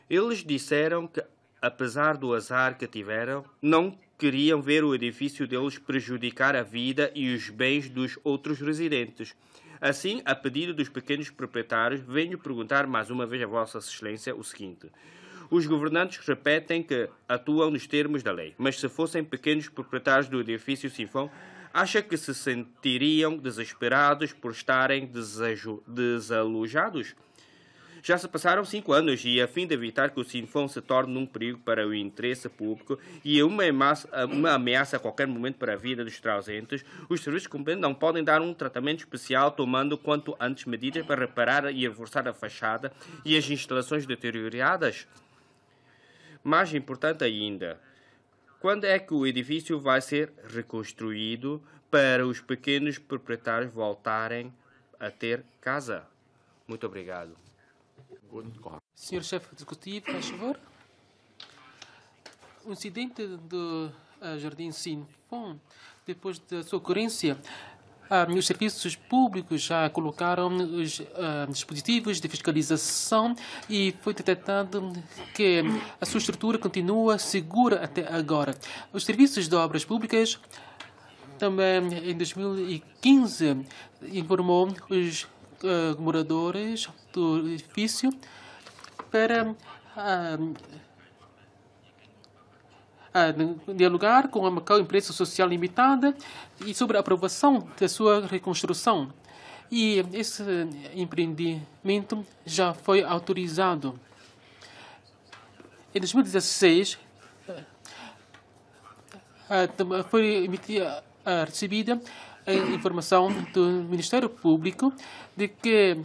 Eles disseram que, apesar do azar que tiveram, não queriam ver o edifício deles prejudicar a vida e os bens dos outros residentes. Assim, a pedido dos pequenos proprietários, venho perguntar mais uma vez a Vossa Excelência o seguinte. Os governantes repetem que atuam nos termos da lei, mas se fossem pequenos proprietários do edifício Sinfão, acha que se sentiriam desesperados por estarem desalojados? Já se passaram 5 anos e, a fim de evitar que o Sinfão se torne um perigo para o interesse público e uma ameaça a qualquer momento para a vida dos ausentes, os serviços competentes não podem dar um tratamento especial, tomando quanto antes medidas para reparar e reforçar a fachada e as instalações deterioradas? Mais importante ainda, quando é que o edifício vai ser reconstruído para os pequenos proprietários voltarem a ter casa? Muito obrigado. Senhor chefe executivo, faz favor. O incidente do Jardim Sinfão, depois da sua ocorrência, os serviços públicos já colocaram os dispositivos de fiscalização e foi detectado que a sua estrutura continua segura até agora. Os serviços de obras públicas também, em 2015, informou os moradores do edifício para dialogar com a Macau Empresa Social Limitada e sobre a aprovação da sua reconstrução. E esse empreendimento já foi autorizado. Em 2016, foi recebida a informação do Ministério Público de que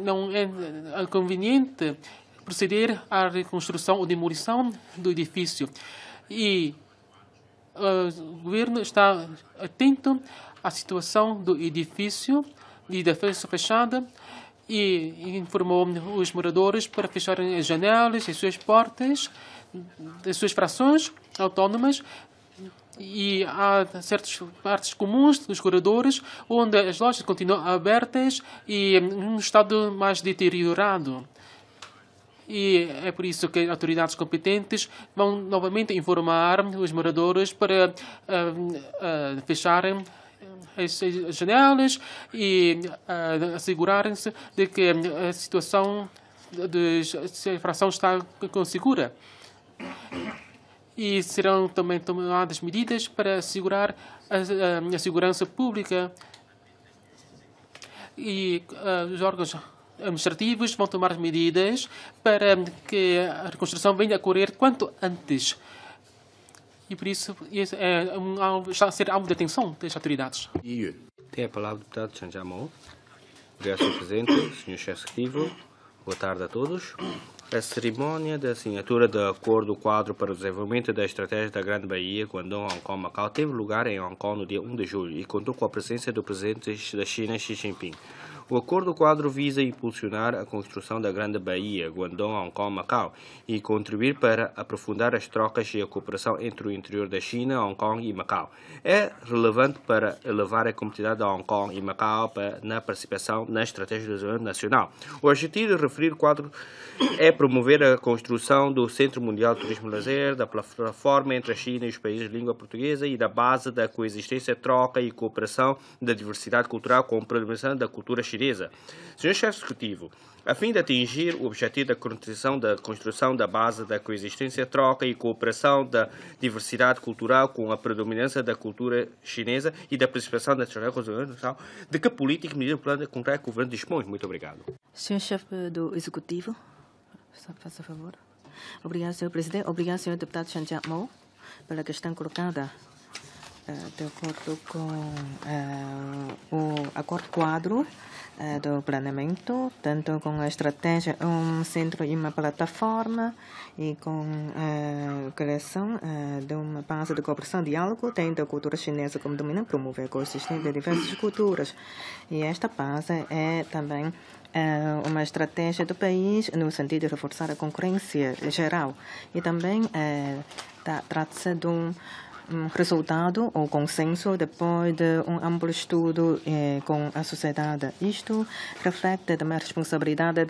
não é conveniente proceder à reconstrução ou demolição do edifício. E o governo está atento à situação do edifício e da fachada e informou os moradores para fecharem as janelas, as suas portas, as suas frações autónomas. E há certas partes comuns dos corredores onde as lojas continuam abertas e num estado mais deteriorado. E é por isso que as autoridades competentes vão novamente informar os moradores para fecharem as janelas e assegurarem-se de que a situação da fração está segura. E serão também tomadas medidas para assegurar a segurança pública. E os órgãos administrativos vão tomar medidas para que a reconstrução venha a ocorrer quanto antes. E por isso está a ser alvo de atenção das autoridades. Tem a palavra o deputado Chan Jiamou. Obrigado, Sr. Presidente, Sr. Chefe Executivo. Boa tarde a todos. A cerimónia da assinatura do Acordo Quadro para o Desenvolvimento da Estratégia da Grande Baía, Guangdong, Hong Kong, Macau, teve lugar em Hong Kong no dia 1 de julho e contou com a presença do presidente da China, Xi Jinping. O Acordo Quadro visa impulsionar a construção da Grande Baía, Guangdong, Hong Kong, Macau, e contribuir para aprofundar as trocas e a cooperação entre o interior da China, Hong Kong e Macau. É relevante para elevar a competitividade de Hong Kong e Macau na participação na estratégia de desenvolvimento nacional. O objetivo de referir o quadro é promover a construção do Centro Mundial de Turismo e Lazer, da plataforma entre a China e os países de língua portuguesa e da base da coexistência, troca e cooperação da diversidade cultural com a predominância da cultura chinesa. Senhor Chefe Executivo, a fim de atingir o objetivo da construção da base da coexistência, troca e cooperação da diversidade cultural com a predominância da cultura chinesa e da participação da estratégia, de que política e medida plano concreta o governo dispõe? Muito obrigado. Senhor Chefe do Executivo, faça favor. Obrigado, Sr. Presidente. Obrigado, Sr. Deputado Chan Jiamou, pela questão colocada. de acordo com o acordo quadro do planeamento, tanto com a estratégia, centro e uma plataforma, e com a criação de uma base de cooperação e diálogo, tendo a cultura chinesa como dominante, promover a coexistência de diversas culturas. E esta base é também uma estratégia do país no sentido de reforçar a concorrência geral. E também trata-se de um resultado ou consenso depois de amplo estudo com a sociedade. Isto reflete também a responsabilidade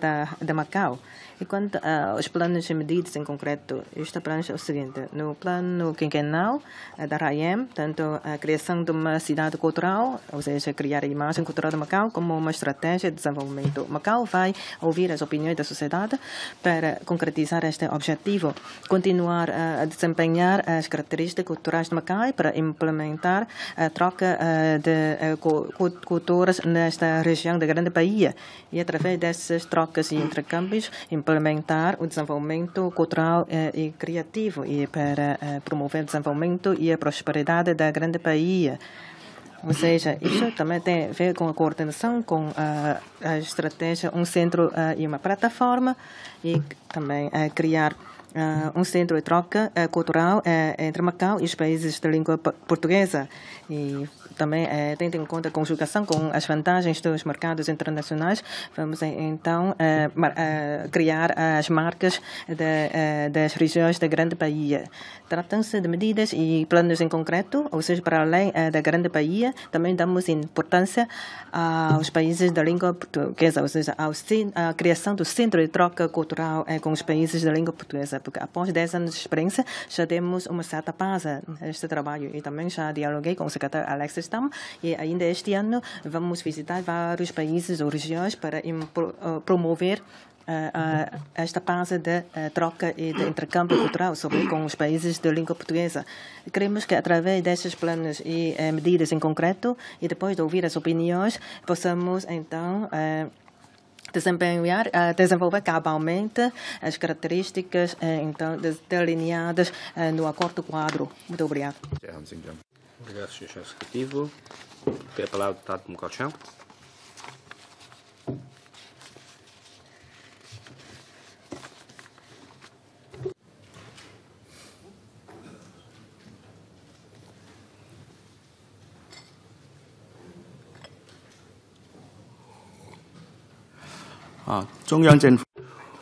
de Macau. E quanto aos planos e medidas em concreto, este plano é o seguinte: no plano quinquenal da RAIEM, tanto a criação de uma cidade cultural, ou seja, criar a imagem cultural de Macau como uma estratégia de desenvolvimento. Macau vai ouvir as opiniões da sociedade para concretizar este objetivo, continuar a desempenhar as características culturais de Macau para implementar a troca de culturas nesta região da Grande Bahia e, através dessas trocas e intercâmbios, implementar o desenvolvimento cultural e criativo e para promover o desenvolvimento e a prosperidade da Grande Bahia. Ou seja, isso também tem a ver com a coordenação, com a estratégia, centro e uma plataforma, e também criar centro de troca cultural entre Macau e os países de língua portuguesa. E também, tendo em conta a conjugação com as vantagens dos mercados internacionais, vamos então criar as marcas das regiões da Grande Bahia. Tratam-se de medidas e planos em concreto, ou seja, para além da Grande Bahia, também damos importância aos países da língua portuguesa, ou seja, à criação do centro de troca cultural com os países da língua portuguesa, porque após 10 anos de experiência já temos uma certa base neste trabalho, e também já dialoguei com o secretário Alexis Tam, e ainda este ano vamos visitar vários países ou regiões para promover esta base de troca e de intercâmbio cultural com os países de língua portuguesa. Queremos que, através destes planos e medidas em concreto, e depois de ouvir as opiniões, possamos então desenvolver cabalmente as características então delineadas no acordo quadro. Muito obrigado. Obrigado, Sr. Chefe Executivo. Tem a palavra o deputado Mocachão.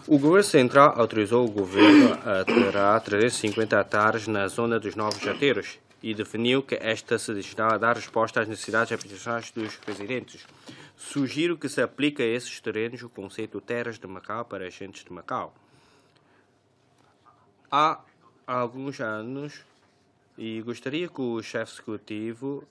O governo central autorizou o governo a terá 350 hectares na zona dos Novos Jateiros e definiu que esta se destina a dar resposta às necessidades habitacionais dos residentes. Sugiro que se aplique a esses terrenos o conceito de terras de Macau para agentes de Macau. Há alguns anos, e gostaria que o chefe executivo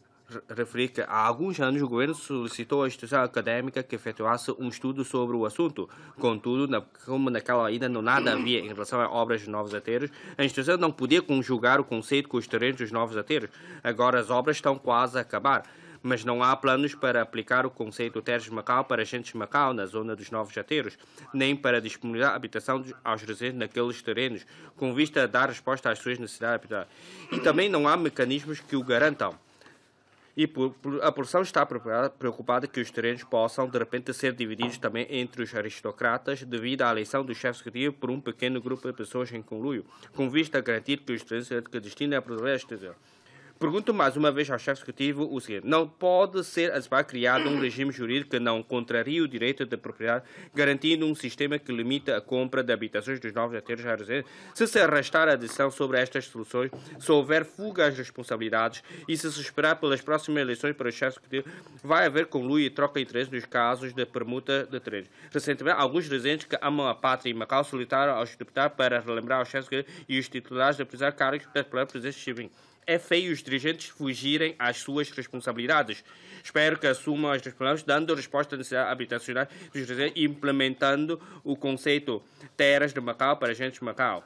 referir que há alguns anos o governo solicitou à instituição académica que efetuasse um estudo sobre o assunto. Contudo, como naquela ainda não nada havia em relação a obras dos Novos Jateiros, a instituição não podia conjugar o conceito com os terrenos dos Novos Jateiros. Agora as obras estão quase a acabar, mas não há planos para aplicar o conceito de terras de Macau para agentes de Macau na zona dos Novos Jateiros, nem para disponibilizar habitação aos residentes naqueles terrenos, com vista a dar resposta às suas necessidades habitacionais. E também não há mecanismos que o garantam. E a população está preocupada que os terrenos possam, de repente, ser divididos também entre os aristocratas devido à eleição do chefe executivo por um pequeno grupo de pessoas em conluio, com vista a garantir que os terrenos que destinam a proteger a instituição. Pergunto mais uma vez ao chefe executivo o seguinte: não pode ser criado um regime jurídico que não contraria o direito de propriedade, garantindo um sistema que limita a compra de habitações dos novos jateiros à residência? Se arrastar a decisão sobre estas soluções, se houver fuga às responsabilidades e se esperar pelas próximas eleições para o chefe executivo, vai haver conluio e troca de interesses nos casos de permuta de terrenos. Recentemente, alguns residentes que amam a pátria em Macau solicitaram aos deputados para relembrar ao chefe executivo e os titulares de apresentar cargos pela presidência civil. É feio os dirigentes fugirem às suas responsabilidades. Espero que assumam as responsabilidades, dando resposta às necessidades habitacionais dos residentes e implementando o conceito terras de Macau para agentes de Macau.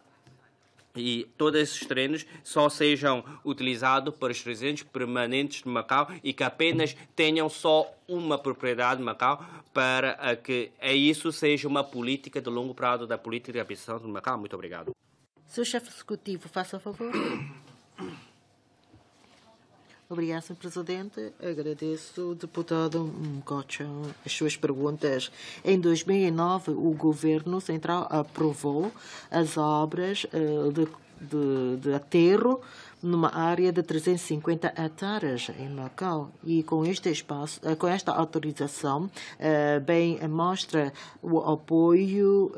E todos esses terrenos só sejam utilizados por os residentes permanentes de Macau e que apenas tenham só uma propriedade de Macau para que isso seja uma política de longo prazo da política de habitação de Macau. Muito obrigado. Sr. Chefe Executivo, faça favor. Obrigado, Sr. Presidente. Agradeço ao deputado Mkocha as suas perguntas. Em 2009, o Governo Central aprovou as obras de aterro numa área de 350 hectares em Macau. E com este espaço, com esta autorização, bem mostra o apoio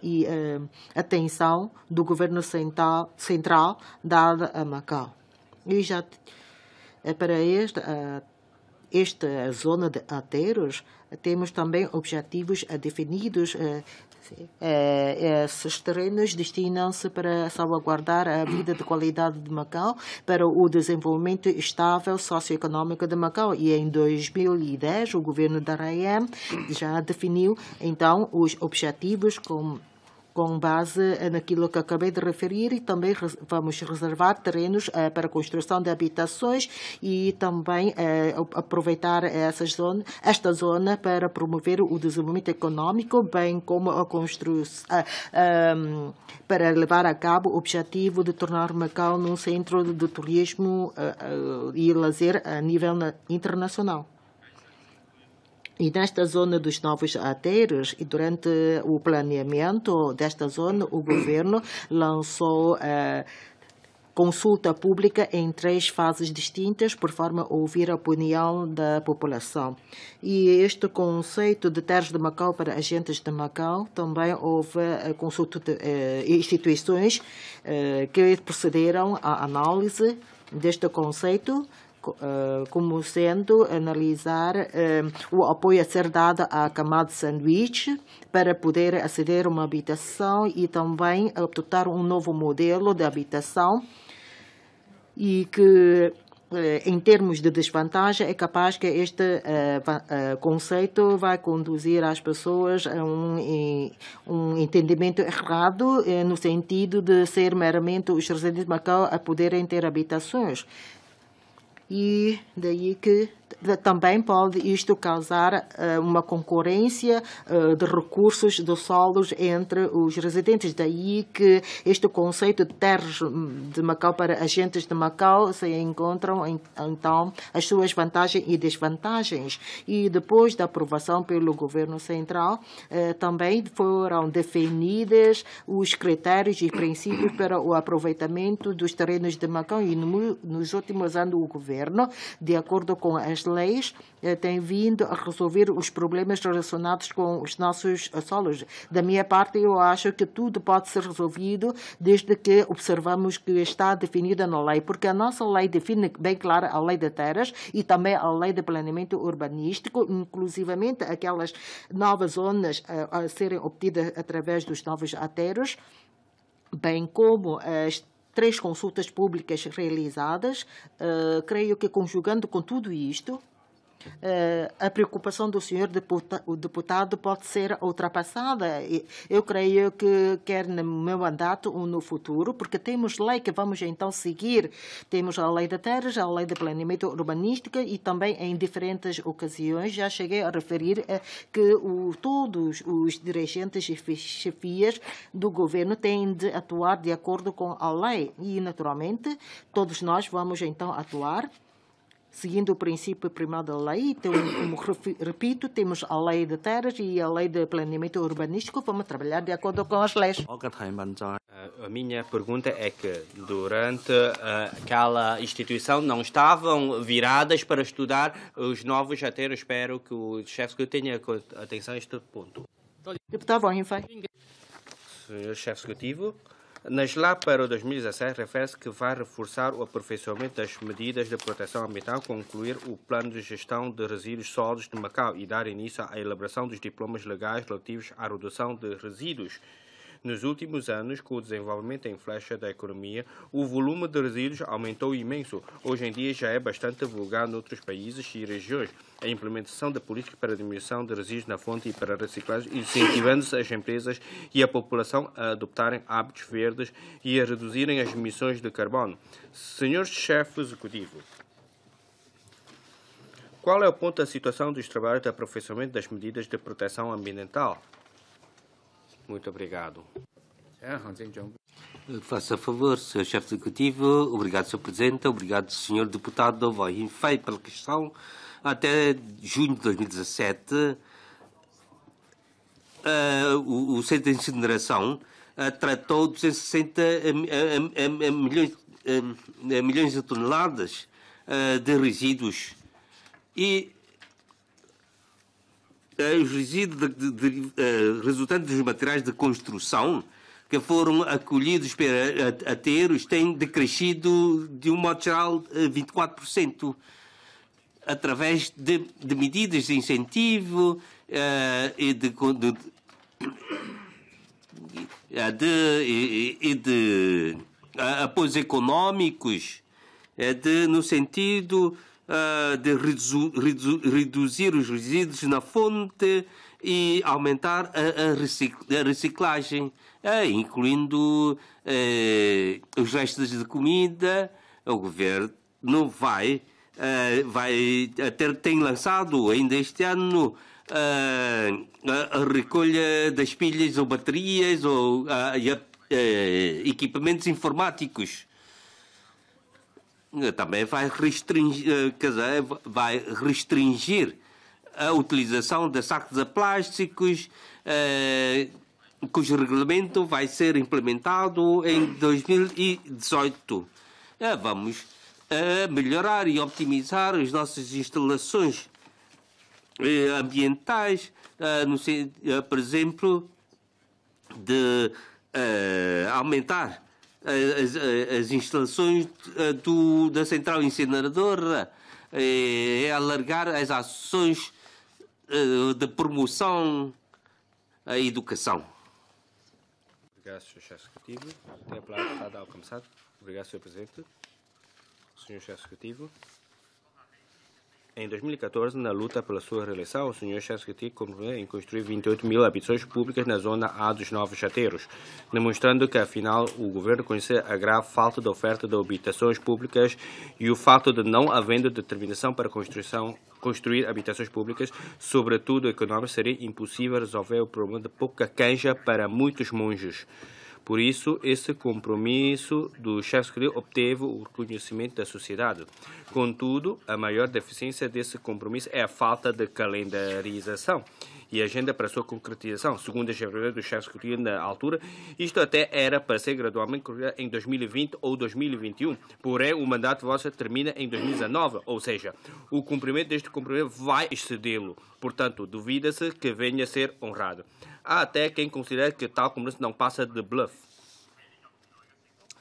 e atenção do Governo Central dada a Macau. E já para esta zona de aterros, temos também objetivos definidos. Esses terrenos destinam-se para salvaguardar a vida de qualidade de Macau, para o desenvolvimento estável socioeconômico de Macau. E em 2010, o governo da RAEM já definiu, então, os objetivos com base naquilo que acabei de referir, e também vamos reservar terrenos para a construção de habitações e também aproveitar esta zona para promover o desenvolvimento econômico, bem como a construção, para levar a cabo o objetivo de tornar Macau num centro de turismo e lazer a nível internacional. E nesta zona dos novos aterros, e durante o planeamento desta zona, o governo lançou consulta pública em 3 fases distintas, por forma a ouvir a opinião da população. E este conceito de terras de Macau para agentes de Macau, também houve consulta de instituições que procederam à análise deste conceito, como sendo analisar o apoio a ser dado à camada de sanduíche para poder aceder a uma habitação e também adotar um novo modelo de habitação e que, em termos de desvantagem, é capaz que este conceito vai conduzir as pessoas a um entendimento errado no sentido de ser meramente os residentes de Macau a poderem ter habitações. E daí que também pode isto causar uma concorrência de recursos de solos entre os residentes. Daí que este conceito de terras de Macau para agentes de Macau se encontram, então, as suas vantagens e desvantagens. E depois da aprovação pelo Governo Central, também foram definidos os critérios e princípios para o aproveitamento dos terrenos de Macau. E nos últimos anos, o Governo, de acordo com as leis, tem vindo a resolver os problemas relacionados com os nossos solos. Da minha parte, eu acho que tudo pode ser resolvido desde que observamos que está definida na lei, porque a nossa lei define bem clara a lei de terras e também a lei de planeamento urbanístico, inclusivamente aquelas novas zonas a serem obtidas através dos novos aterros, bem como as 3 consultas públicas realizadas. Creio que, conjugando com tudo isto, a preocupação do senhor deputado pode ser ultrapassada. Eu creio que quer no meu mandato ou no futuro, porque temos lei que vamos então seguir. Temos a lei de terras, a lei de planeamento urbanístico e também em diferentes ocasiões já cheguei a referir que todos os dirigentes e chefias do governo têm de atuar de acordo com a lei e, naturalmente, todos nós vamos então atuar seguindo o princípio primário da lei. Então, como repito, temos a lei de terras e a lei de planeamento urbanístico. Vamos trabalhar de acordo com as leis. A minha pergunta é que durante aquela instituição não estavam viradas para estudar os novos aterros. Espero que o chefe tenha atenção a este ponto. Deputado Wonhifei. Senhor chefe executivo, na SLA para 2017 refere-se que vai reforçar o aperfeiçoamento das medidas de proteção ambiental, concluir o plano de gestão de resíduos sólidos de Macau e dar início à elaboração dos diplomas legais relativos à redução de resíduos. Nos últimos anos, com o desenvolvimento em flecha da economia, o volume de resíduos aumentou imenso. Hoje em dia já é bastante vulgar noutros países e regiões a implementação de políticas para a diminuição de resíduos na fonte e para a reciclagem, incentivando-se as empresas e a população a adotarem hábitos verdes e a reduzirem as emissões de carbono. Senhor chefe executivo, qual é o ponto da situação dos trabalhos de aperfeiçoamento das medidas de proteção ambiental? Muito obrigado. Faça favor, Sr. Chefe Executivo. Obrigado, Sr. Presidente. Obrigado, Sr. Deputado Vohim-Fei, pela questão. Até junho de 2017, o Centro de Incineração tratou 260 milhões de toneladas de resíduos. E os resíduos resultantes dos materiais de construção que foram acolhidos para aterros têm decrescido, de um modo geral, 24%, através de medidas de incentivo e de apoios econômicos, no sentido de reduzir os resíduos na fonte e aumentar a reciclagem, incluindo os restos de comida. O governo tem lançado ainda este ano a recolha das pilhas ou baterias ou equipamentos informáticos. Também vai restringir a utilização de sacos de plásticos, cujo regulamento vai ser implementado em 2018. Vamos melhorar e optimizar as nossas instalações ambientais, por exemplo, de aumentar as instalações da central incineradora, alargar as ações de promoção à educação. Obrigado, Sr. Chefe Executivo. Tem a palavra deputada Alcântara. Obrigado, Sr. Presidente. Sr. Chefe Executivo. Em 2014, na luta pela sua reeleição, o Sr. Chefe Executivo comprometeu em construir 28 mil habitações públicas na zona A dos Novos Chateiros, demonstrando que, afinal, o governo conhecia a grave falta de oferta de habitações públicas e o fato de não havendo determinação para construir habitações públicas, sobretudo económicas, seria impossível resolver o problema de pouca canja para muitos monges. Por isso, esse compromisso do chefe executivo obteve o reconhecimento da sociedade. Contudo, a maior deficiência desse compromisso é a falta de calendarização e agenda para a sua concretização. Segundo a chefe do chefe executivo na altura, isto até era para ser gradualmente concluído em 2020 ou 2021. Porém, o mandato vosso termina em 2019, ou seja, o cumprimento deste compromisso vai excedê-lo. Portanto, duvida-se que venha a ser honrado. Há até quem considere que tal compromisso não passa de bluff.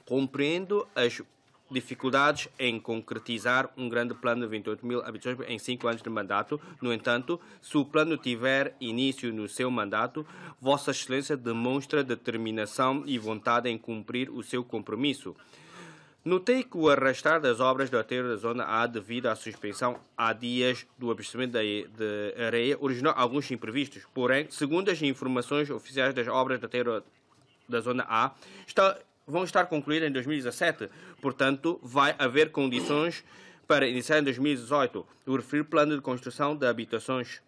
Compreendo as dificuldades em concretizar um grande plano de 28 mil habitações em 5 anos de mandato. No entanto, se o plano tiver início no seu mandato, Vossa Excelência demonstra determinação e vontade em cumprir o seu compromisso. Notei que o arrastar das obras do aterro da Zona A devido à suspensão há dias do abastecimento de areia originou alguns imprevistos. Porém, segundo as informações oficiais das obras do aterro da Zona A, vão estar concluídas em 2017. Portanto, vai haver condições para iniciar em 2018 o referido plano de construção de habitações.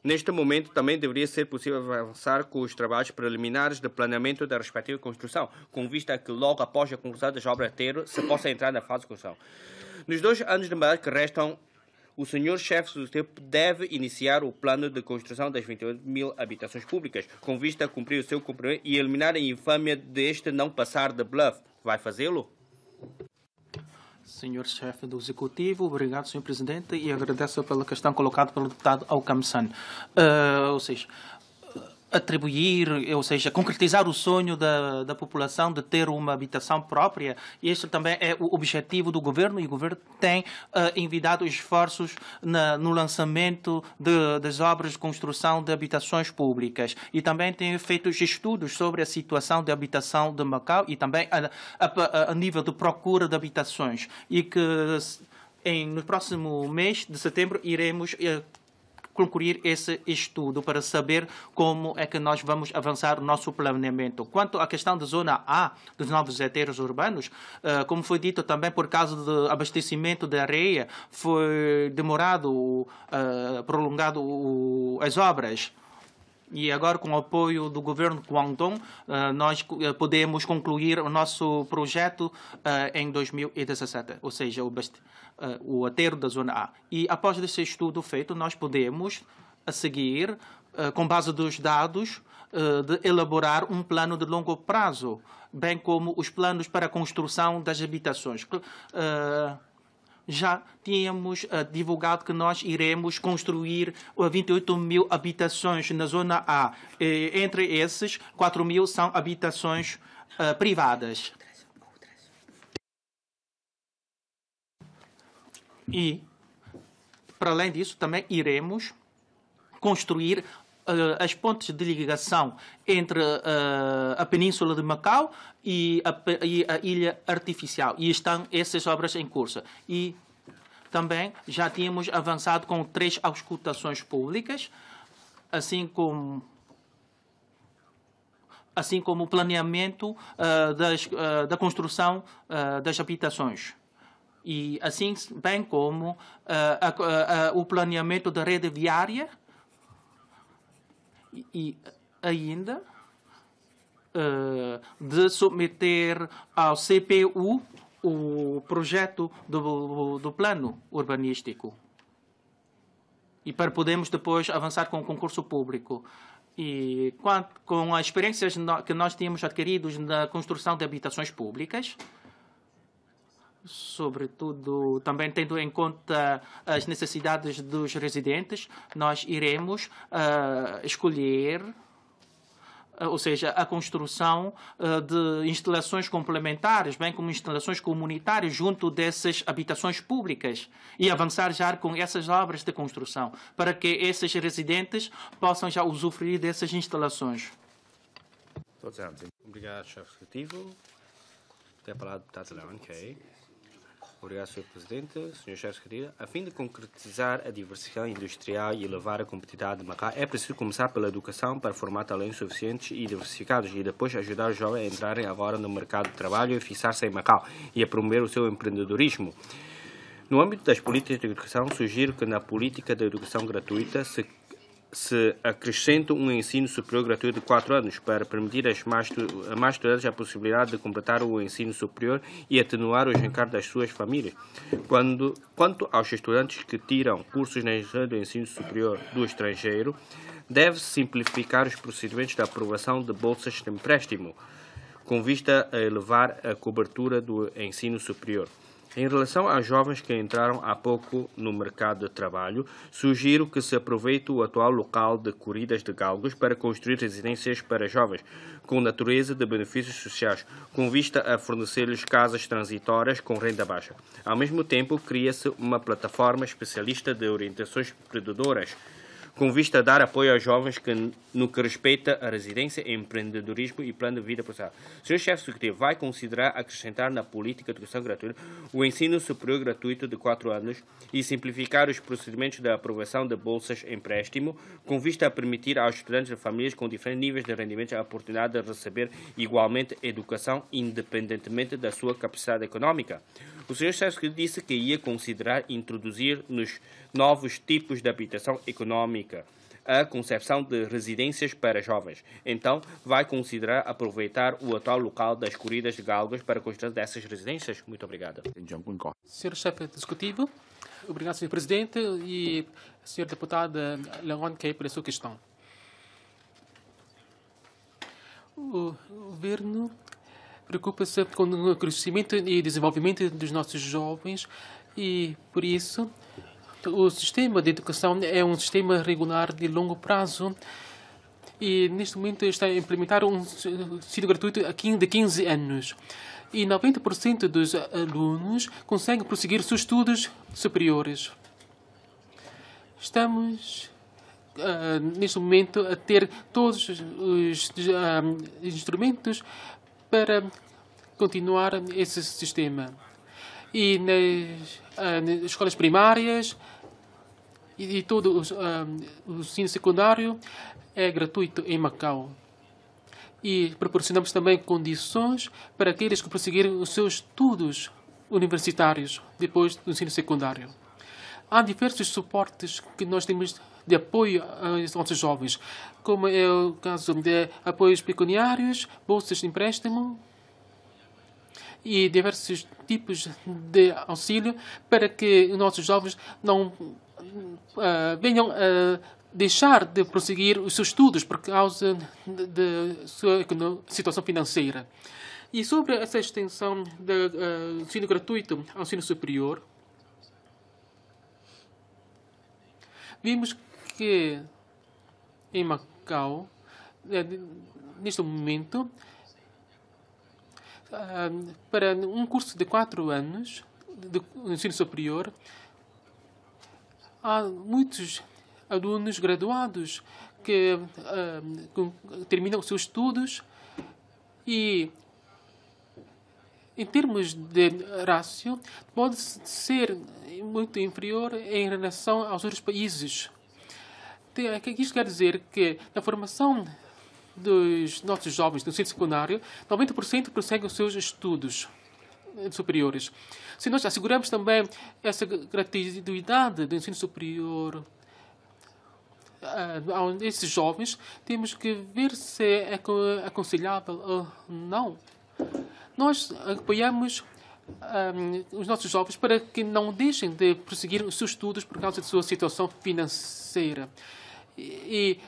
Neste momento, também deveria ser possível avançar com os trabalhos preliminares de planeamento da respectiva construção, com vista a que logo após a conclusão das obras de aterro se possa entrar na fase de construção. Nos 2 anos de mandato que restam, o Sr. Chefe Executivo deve iniciar o plano de construção das 28 mil habitações públicas, com vista a cumprir o seu compromisso e eliminar a infâmia deste não passar de bluff. Vai fazê-lo? Senhor Chefe do Executivo, obrigado, Sr. Presidente, e agradeço pela questão colocada pelo deputado Alcântara. Ou seja, atribuir, ou seja, concretizar o sonho da população de ter uma habitação própria. E este também é o objetivo do governo, e o governo tem envidado esforços no lançamento das obras de construção de habitações públicas. E também tem feito estudos sobre a situação de habitação de Macau e também a nível de procura de habitações. E que no próximo mês de setembro iremos concluir esse estudo para saber como é que nós vamos avançar o nosso planeamento. Quanto à questão da zona A, dos novos aterros urbanos, como foi dito também por causa do abastecimento de areia, foi demorado, prolongado as obras. E agora, com o apoio do governo de Guangdong, nós podemos concluir o nosso projeto em 2017, ou seja, o aterro da Zona A. E após esse estudo feito, nós podemos, a seguir, com base dos dados, de elaborar um plano de longo prazo, bem como os planos para a construção das habitações. Já tínhamos divulgado que nós iremos construir 28 mil habitações na Zona A. Entre esses, 4 mil são habitações privadas. E, para além disso, também iremos construir as pontes de ligação entre a Península de Macau e a Ilha Artificial. E estão essas obras em curso. E também já tínhamos avançado com 3 auscultações públicas, assim como o planeamento da construção das habitações. E assim, bem como o planeamento da rede viária e ainda de submeter ao CPU o projeto do plano urbanístico. E para podermos depois avançar com o concurso público. E com as experiências que nós tínhamos adquiridos na construção de habitações públicas, sobretudo também tendo em conta as necessidades dos residentes, nós iremos escolher, ou seja, a construção de instalações complementares, bem como instalações comunitárias junto dessas habitações públicas e avançar já com essas obras de construção, para que esses residentes possam já usufruir dessas instalações. Obrigado, chefe executivo. Tem a palavra o deputado Leão. Ok. Obrigado, Sr. Presidente. Sr. Chefe Secretário, a fim de concretizar a diversificação industrial e elevar a competitividade de Macau, é preciso começar pela educação para formar talentos suficientes e diversificados e depois ajudar os jovens a entrarem agora no mercado de trabalho e fixar-se em Macau e a promover o seu empreendedorismo. No âmbito das políticas de educação, sugiro que na política de educação gratuita se acrescente um ensino superior gratuito de 4 anos para permitir a mais estudantes a possibilidade de completar o ensino superior e atenuar os encargos das suas famílias. Quanto aos estudantes que tiram cursos na instituição do ensino superior do estrangeiro, deve-se simplificar os procedimentos de aprovação de bolsas de empréstimo, com vista a elevar a cobertura do ensino superior. Em relação aos jovens que entraram há pouco no mercado de trabalho, sugiro que se aproveite o atual local de corridas de galgos para construir residências para jovens, com natureza de benefícios sociais, com vista a fornecer-lhes casas transitórias com renda baixa. Ao mesmo tempo, cria-se uma plataforma especialista de orientações empreendedoras, com vista a dar apoio aos jovens no que respeita a residência, empreendedorismo e plano de vida profissional. O Sr. Chefe Executivo vai considerar acrescentar na política de educação gratuita o ensino superior gratuito de 4 anos e simplificar os procedimentos de aprovação de bolsas de empréstimo, com vista a permitir aos estudantes de famílias com diferentes níveis de rendimento a oportunidade de receber igualmente educação, independentemente da sua capacidade econômica. O Sr. Chefe Executivo disse que ia considerar introduzir nos novos tipos de habitação econômica a concepção de residências para jovens. Então, vai considerar aproveitar o atual local das corridas de galgos para a construção dessas residências? Muito obrigado. Sr. Chefe Executivo, obrigado, Sr. Presidente, e Sr. Deputada Leon Kei pela sua questão. O governo preocupa-se com o crescimento e desenvolvimento dos nossos jovens e, por isso, o sistema de educação é um sistema regular de longo prazo e, neste momento, está a implementar um ensino gratuito de 15 anos. E 90% dos alunos conseguem prosseguir seus estudos superiores. Estamos, neste momento, a ter todos os instrumentos para continuar esse sistema. E nas escolas primárias e todo o ensino secundário é gratuito em Macau. E proporcionamos também condições para aqueles que prosseguirem os seus estudos universitários depois do ensino secundário. Há diversos suportes que nós temos de apoio aos nossos jovens, como é o caso de apoios pecuniários, bolsas de empréstimo e diversos tipos de auxílio para que os nossos jovens não venham a deixar de prosseguir os seus estudos por causa de sua situação financeira. E sobre essa extensão do ensino gratuito ao ensino superior, vimos que em Macau, neste momento, para um curso de 4 anos de ensino superior, há muitos alunos graduados que terminam os seus estudos e, em termos de rácio, pode ser muito inferior em relação aos outros países. Isto quer dizer que na formação dos nossos jovens do ensino secundário, 90% prosseguem os seus estudos superiores. Se nós asseguramos também essa gratuidade do ensino superior a esses jovens, temos que ver se é aconselhável ou não. Nós apoiamos os nossos jovens para que não deixem de prosseguir os seus estudos por causa de sua situação financeira. E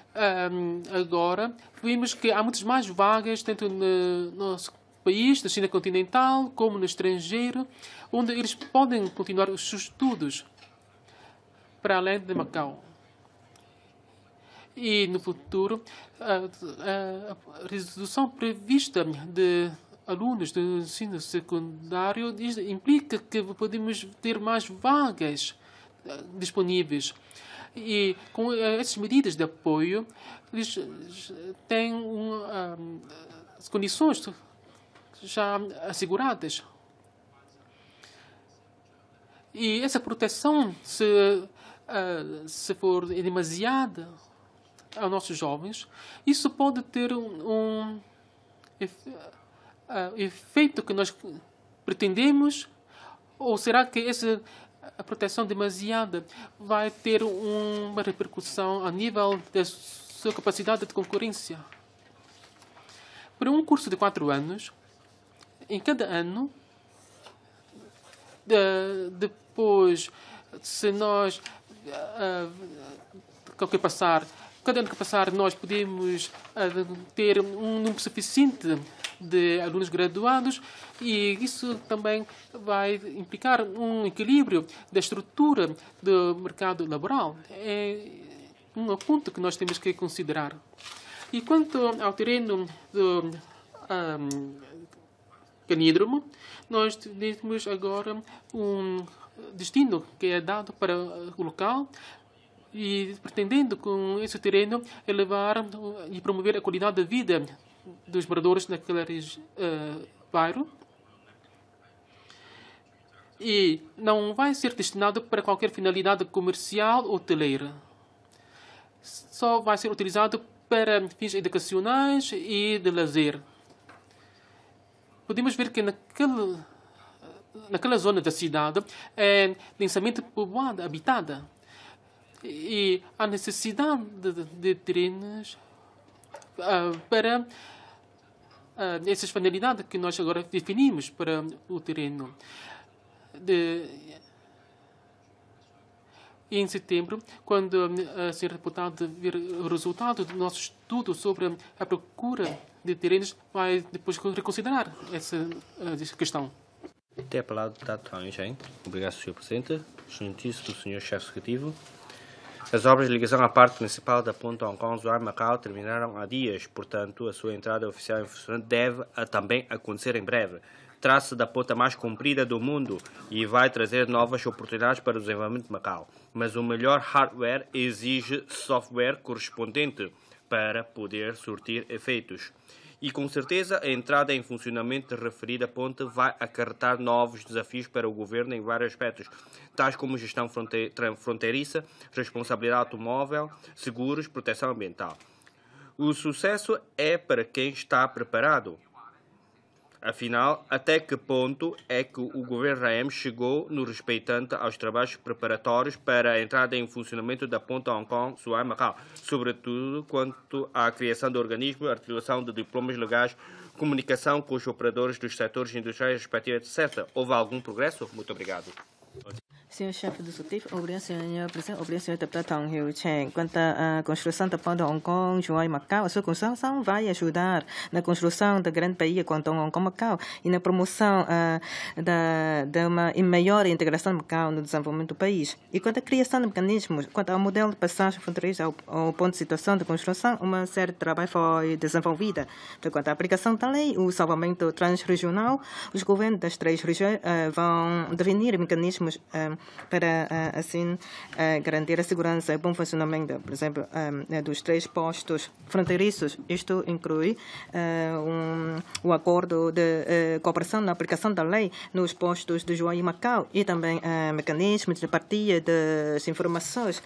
agora vimos que há muitas mais vagas, tanto no nosso país, na China continental, como no estrangeiro, onde eles podem continuar os seus estudos para além de Macau. E no futuro, a redução prevista de alunos do ensino secundário implica que podemos ter mais vagas disponíveis. E com essas medidas de apoio, eles têm as condições já asseguradas. E essa proteção, se for demasiada aos nossos jovens, isso pode ter um efeito que nós pretendemos, ou será que essa proteção demasiada vai ter uma repercussão a nível da sua capacidade de concorrência? Para um curso de 4 anos, em cada ano, depois, se nós cada ano que passar, nós podemos ter um número suficiente de alunos graduados e isso também vai implicar um equilíbrio da estrutura do mercado laboral. É um ponto que nós temos que considerar. E quanto ao terreno do canídromo, nós temos agora um destino que é dado para o local e pretendendo com esse terreno elevar e promover a qualidade de vida dos moradores daquele bairro. E não vai ser destinado para qualquer finalidade comercial ou hoteleira. Só vai ser utilizado para fins educacionais e de lazer. Podemos ver que naquela zona da cidade é densamente povoada, habitada. E há necessidade de terrenos para essas finalidades que nós agora definimos para o terreno. E em setembro, quando a senhora deputada ver o resultado do nosso estudo sobre a procura de terrenos, vai depois reconsiderar essa questão. Tem a palavra o deputado Tang Yusheng. Obrigado, Sr. Presidente. Notícias do Sr. Chefe Executivo. As obras de ligação à parte principal da ponte Hong Kong-Macau terminaram há dias, portanto, a sua entrada oficial em funcionamento deve também acontecer em breve. Trata-se da ponte mais comprida do mundo e vai trazer novas oportunidades para o desenvolvimento de Macau. Mas o melhor hardware exige software correspondente para poder surtir efeitos. E com certeza a entrada em funcionamento da referida ponte vai acarretar novos desafios para o governo em vários aspectos, tais como gestão fronteiriça, responsabilidade automóvel, seguros, proteção ambiental. O sucesso é para quem está preparado. Afinal, até que ponto é que o governo Raiem chegou no respeitante aos trabalhos preparatórios para a entrada em funcionamento da ponte Hong Kong-Zhuhai-Macau, sobretudo quanto à criação de organismos, articulação de diplomas legais, comunicação com os operadores dos setores industriais respectivos, etc. Houve algum progresso? Muito obrigado. Senhor chefe do Executivo, obrigado, senhor presidente, obrigado, senhor deputado Tang Hiu Chen. Quanto à construção da ponte Hong Kong, Zhuhai e Macau, a sua construção vai ajudar na construção da grande Baía Guangdong, Hong Kong, Macau e na promoção de uma maior integração de Macau no desenvolvimento do país. E quanto à criação de mecanismos, quanto ao modelo de passagem fronteiriça ao ponto de situação de construção, uma série de trabalho foi desenvolvida. Quanto à aplicação da lei, o salvamento transregional, os governos das 3 regiões vão definir mecanismos para, assim, garantir a segurança e bom funcionamento, por exemplo, dos 3 postos fronteiriços. Isto inclui o acordo de cooperação na aplicação da lei nos postos de Zhuhai e Macau e também mecanismos de partilha das informações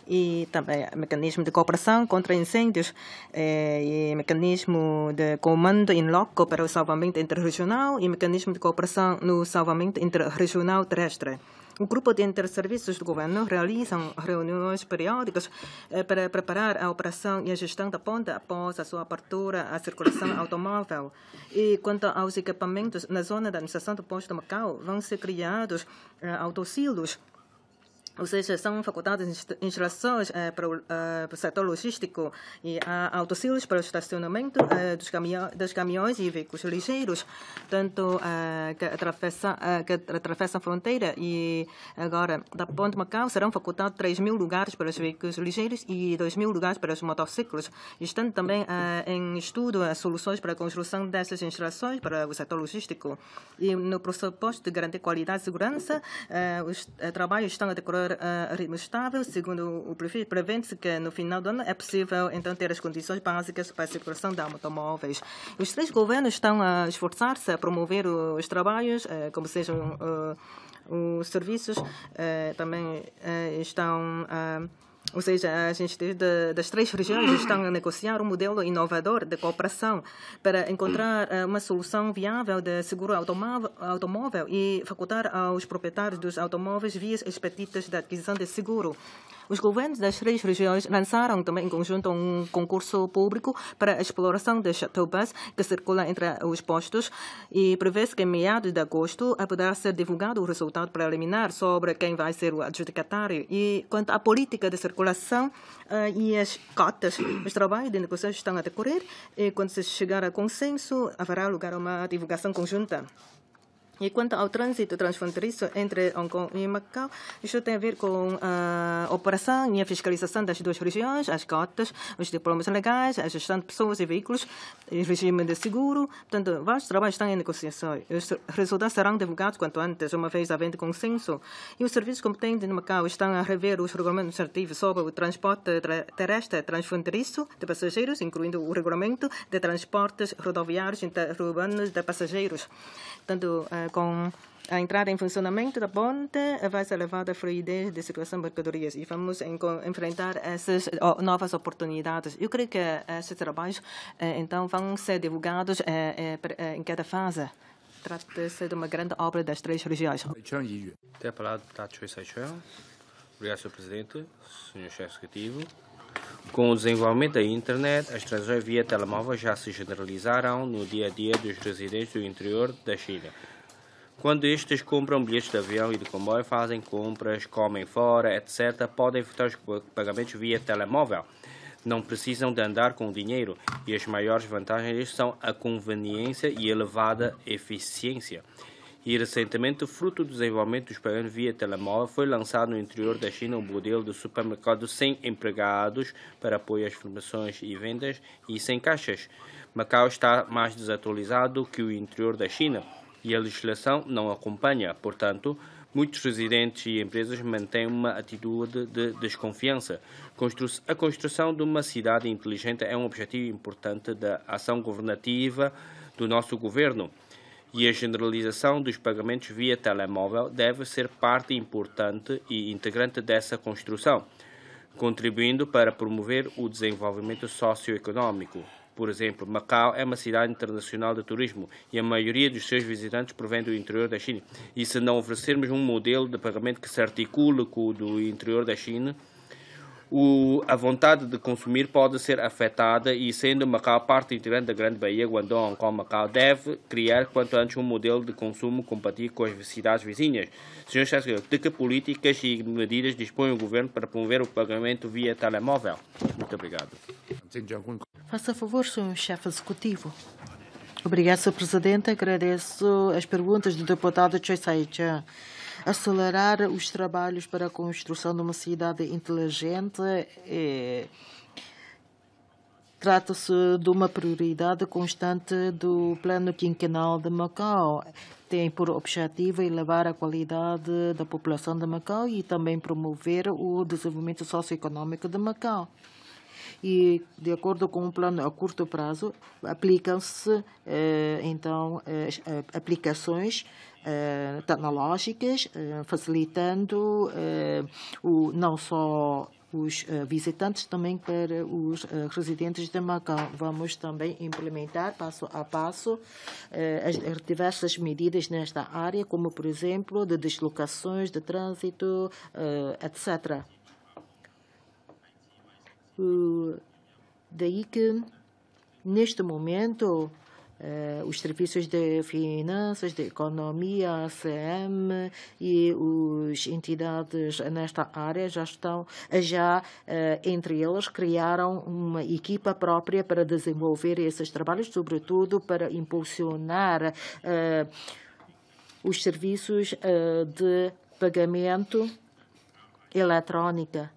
e também mecanismo de cooperação contra incêndios e mecanismo de comando in loco para o salvamento interregional e mecanismo de cooperação no salvamento interregional terrestre. O grupo de interserviços do governo realizam reuniões periódicas para preparar a operação e a gestão da ponte após a sua abertura à circulação automóvel. E quanto aos equipamentos na zona da administração do posto de Macau, vão ser criados autosilos, ou seja, são facultadas instalações para o setor logístico e há autosilos para o estacionamento dos caminhões e veículos ligeiros, tanto que atravessam a fronteira. E agora, da ponte Macau, serão facultados 3.000 lugares para os veículos ligeiros e 2.000 lugares para os motociclos. Estão também em estudo as soluções para a construção dessas instalações para o setor logístico. E no pressuposto de garantir qualidade e segurança, os trabalhos estão a decorrer a ritmo estável. Segundo o prefeito, prevê-se que no final do ano é possível então ter as condições básicas para a circulação de automóveis. Os 3 governos estão a esforçar-se a promover os trabalhos, como sejam os serviços, também estão ou seja, as instituições das 3 regiões estão a negociar um modelo inovador de cooperação para encontrar uma solução viável de seguro automóvel e facultar aos proprietários dos automóveis vias expeditas de aquisição de seguro. Os governos das 3 regiões lançaram também em conjunto um concurso público para a exploração de shuttle bus que circula entre os postos e prevê-se que em meados de agosto poderá ser divulgado o resultado preliminar sobre quem vai ser o adjudicatário. E quanto à política de circulação e as cotas, os trabalhos de negociação estão a decorrer e quando se chegar a consenso haverá lugar a uma divulgação conjunta. E quanto ao trânsito transfronteiriço entre Hong Kong e Macau, isso tem a ver com a operação e a fiscalização das 2 regiões, as cotas, os diplomas legais, a gestão de pessoas e veículos, o regime de seguro. Portanto, vários trabalhos estão em negociação. Os resultados serão divulgados quanto antes, uma vez havendo consenso. E os serviços competentes de Macau estão a rever os regulamentos administrativos sobre o transporte terrestre transfronteiriço de passageiros, incluindo o regulamento de transportes rodoviários interurbanos de passageiros. Portanto, com a entrada em funcionamento da ponte, vai ser levada a fluidez de circulação de mercadorias e vamos enfrentar essas novas oportunidades. Eu creio que esses trabalhos, então, vão ser divulgados em cada fase. Trata-se de uma grande obra das 3 regiões. Tem a palavra o deputado Choi Sai-Chuen. Obrigado, Sr. Presidente, Sr. Chefe Executivo. Com o desenvolvimento da internet, as transações via telemóvel já se generalizaram no dia a dia dos residentes do interior da China. Quando estes compram bilhetes de avião e de comboio, fazem compras, comem fora, etc., podem efetuar os pagamentos via telemóvel. Não precisam de andar com dinheiro e as maiores vantagens são a conveniência e elevada eficiência. E recentemente, fruto do desenvolvimento dos pagamentos via telemóvel, foi lançado no interior da China um modelo de supermercado sem empregados para apoio às informações e vendas e sem caixas. Macau está mais desatualizado que o interior da China e a legislação não acompanha. Portanto, muitos residentes e empresas mantêm uma atitude de desconfiança. A construção de uma cidade inteligente é um objetivo importante da ação governativa do nosso governo. E a generalização dos pagamentos via telemóvel deve ser parte importante e integrante dessa construção, contribuindo para promover o desenvolvimento socioeconômico. Por exemplo, Macau é uma cidade internacional de turismo e a maioria dos seus visitantes provém do interior da China. E se não oferecermos um modelo de pagamento que se articule com o do interior da China, a vontade de consumir pode ser afetada e, sendo Macau parte integrante da Grande Baía, Guangdong, Hong Kong, Macau deve criar quanto antes um modelo de consumo compatível com as cidades vizinhas. Sr. Chefe, de que políticas e medidas dispõe o Governo para promover o pagamento via telemóvel? Muito obrigado. Faça favor, Sr. Chefe Executivo. Obrigado, Sr. Presidente. Agradeço as perguntas do deputado Choi Sai-chan. Acelerar os trabalhos para a construção de uma cidade inteligente trata-se de uma prioridade constante do Plano Quinquenal de Macau. Tem por objetivo elevar a qualidade da população de Macau e também promover o desenvolvimento socioeconômico de Macau. E, de acordo com o plano a curto prazo, aplicam-se, então, aplicações tecnológicas, facilitando não só os visitantes, também para os residentes de Macau. Vamos também implementar, passo a passo, as diversas medidas nesta área, como, por exemplo, de deslocações, de trânsito, etc. Daí que, neste momento, os serviços de finanças, de economia, ACM e as entidades nesta área entre elas, criaram uma equipa própria para desenvolver esses trabalhos, sobretudo para impulsionar os serviços de pagamento eletrônico.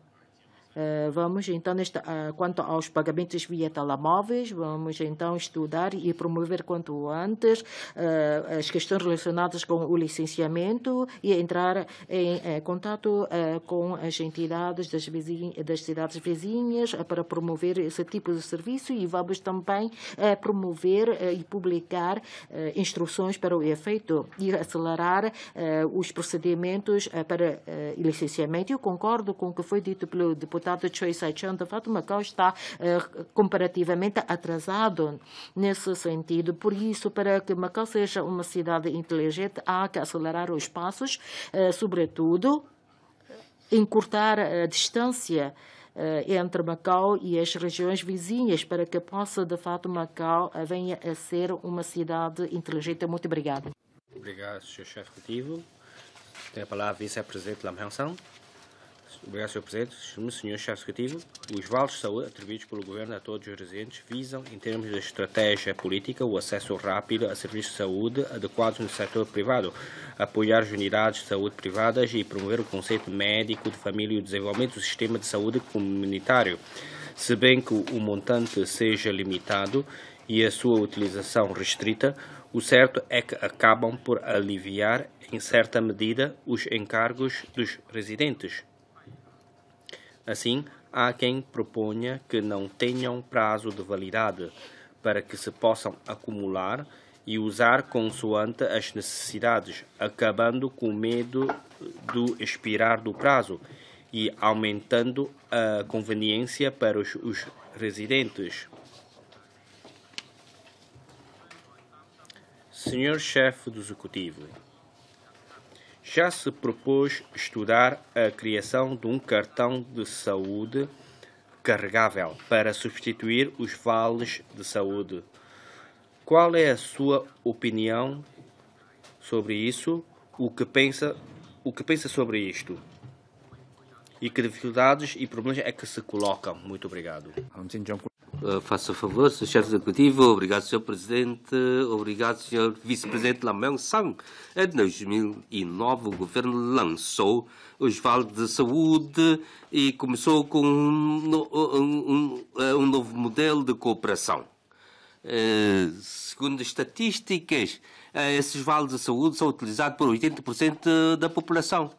Vamos, então, quanto aos pagamentos via telemóveis, vamos, então, estudar e promover quanto antes as questões relacionadas com o licenciamento e entrar em contato com as entidades das cidades vizinhas para promover esse tipo de serviço e vamos também promover e publicar instruções para o efeito e acelerar os procedimentos para licenciamento. Eu concordo com o que foi dito pelo deputado Choi Sai-chan. De fato, Macau está comparativamente atrasado nesse sentido. Por isso, para que Macau seja uma cidade inteligente, há que acelerar os passos, sobretudo encurtar a distância entre Macau e as regiões vizinhas, para que possa, de fato, Macau venha a ser uma cidade inteligente. Muito obrigado. Obrigado, Sr. Chefe Executivo. Tem a palavra a Vice-Presidente Lam Hyung-san. Obrigado, Sr. Presidente. Sr. Chefe Executivo, os vales de saúde atribuídos pelo Governo a todos os residentes visam, em termos de estratégia política, o acesso rápido a serviços de saúde adequados no setor privado, apoiar as unidades de saúde privadas e promover o conceito médico de família e o desenvolvimento do sistema de saúde comunitário. Se bem que o montante seja limitado e a sua utilização restrita, o certo é que acabam por aliviar, em certa medida, os encargos dos residentes. Assim, há quem proponha que não tenham prazo de validade para que se possam acumular e usar consoante as necessidades, acabando com o medo do expirar do prazo e aumentando a conveniência para os residentes. Senhor Chefe do Executivo, já se propôs estudar a criação de um cartão de saúde carregável para substituir os vales de saúde. Qual é a sua opinião sobre isso? O que pensa sobre isto? E que dificuldades e problemas é que se colocam? Muito obrigado. Faça favor, Sr. Chefe Executivo. Obrigado, Sr. Presidente. Obrigado, Sr. Vice-Presidente Lam Hyung-san. Em 2009, o Governo lançou os vales de saúde e começou com um novo modelo de cooperação. Segundo estatísticas, esses vales de saúde são utilizados por 80% da população.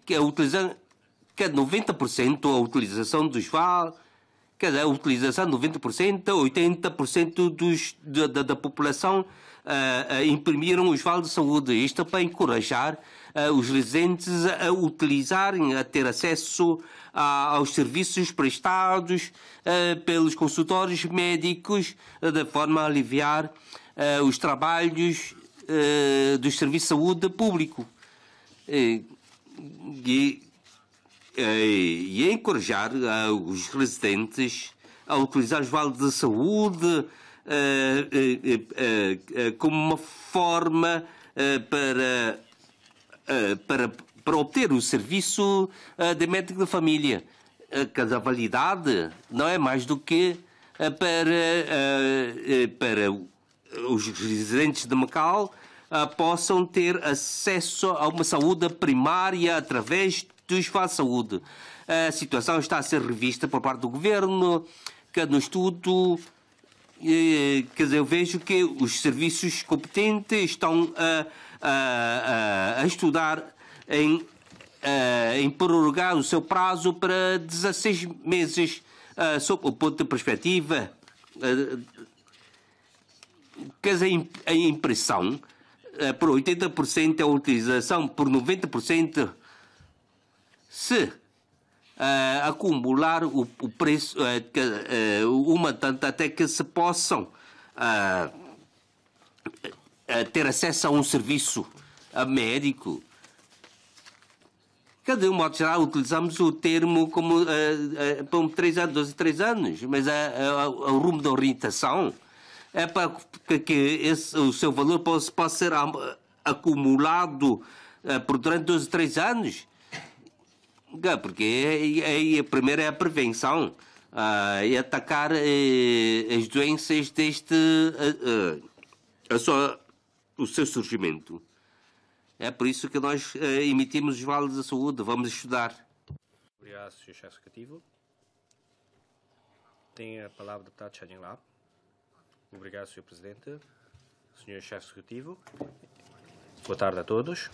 Que 90% a utilização dos vales quer dizer, a utilização de 90%, 80% da população imprimiram os vales de saúde. Isto para encorajar os residentes a utilizarem, a ter acesso aos serviços prestados pelos consultórios médicos, de forma a aliviar os trabalhos dos serviços de saúde público. E encorajar os residentes a utilizar os vales de saúde como uma forma para obter o serviço de médico de família. A validade não é mais do que para os residentes de Macau possam ter acesso a uma saúde primária através dos vales de saúde. A situação está a ser revista por parte do governo, que no estudo, quer dizer, eu vejo que os serviços competentes estão a estudar em prorrogar o seu prazo para 16 meses, sob o ponto de perspectiva. Quer dizer, a impressão por 80%, a utilização por 90%, se acumular o preço, tanto até que se possam ter acesso a um serviço médico. De um modo geral, utilizamos o termo como 3 anos, 12, 3 anos, mas o rumo da orientação é para que o seu valor possa ser acumulado por durante 12, 3 anos. Porque a primeira é a prevenção e atacar as doenças desde o seu surgimento. É por isso que nós emitimos os vales da saúde. Vamos estudar. Obrigado, Sr. Chefe Executivo. Tem a palavra o deputado Chanyin Lap. Obrigado, Sr. Presidente. Sr. Chefe Executivo. Boa tarde a todos.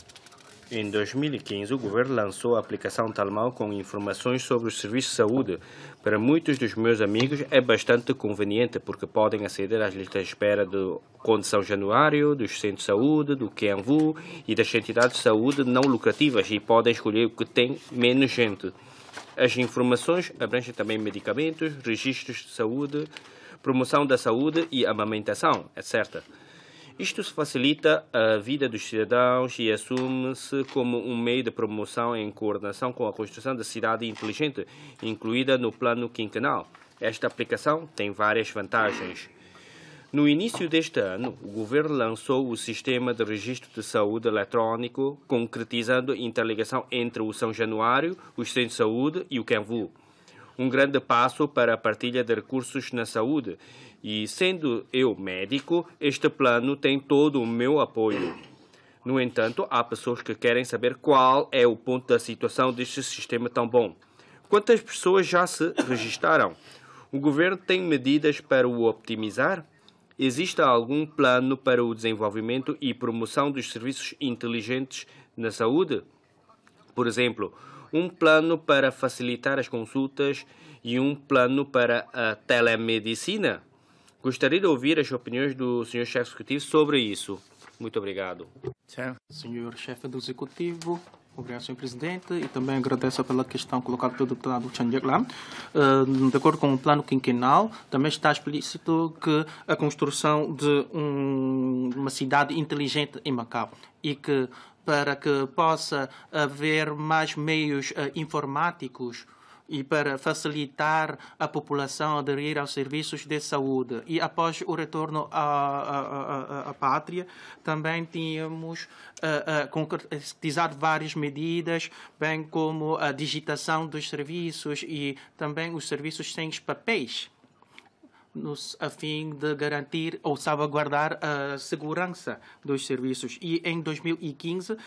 Em 2015, o Governo lançou a aplicação Talmão com informações sobre os serviços de saúde. Para muitos dos meus amigos é bastante conveniente porque podem aceder às listas de espera do Condição Januário, dos centros de saúde, do Qianwu e das entidades de saúde não lucrativas e podem escolher o que tem menos gente. As informações abrangem também medicamentos, registros de saúde, promoção da saúde e amamentação, etc. Isto facilita a vida dos cidadãos e assume-se como um meio de promoção em coordenação com a construção da cidade inteligente, incluída no plano quinquenal. Esta aplicação tem várias vantagens. No início deste ano, o Governo lançou o Sistema de Registro de Saúde Eletrônico, concretizando a interligação entre o São Januário, os centros de saúde e o Qianwu. Um grande passo para a partilha de recursos na saúde. E, sendo eu médico, este plano tem todo o meu apoio. No entanto, há pessoas que querem saber qual é o ponto da situação deste sistema tão bom. Quantas pessoas já se registaram? O governo tem medidas para o optimizar? Existe algum plano para o desenvolvimento e promoção dos serviços inteligentes na saúde? Por exemplo, um plano para facilitar as consultas e um plano para a telemedicina? Gostaria de ouvir as opiniões do Sr. Chefe Executivo sobre isso. Muito obrigado. Senhor Chefe do Executivo, obrigado, Sr. Presidente, e também agradeço pela questão colocada pelo deputado Chanyin Lap. De acordo com o plano quinquenal, também está explícito que a construção de uma cidade inteligente em Macau e que para que possa haver mais meios informáticos e para facilitar a população a aderir aos serviços de saúde. E após o retorno à pátria, também tínhamos concretizado várias medidas, bem como a digitação dos serviços e também os serviços sem os papéis, a fim de garantir ou salvaguardar a segurança dos serviços. E em 2015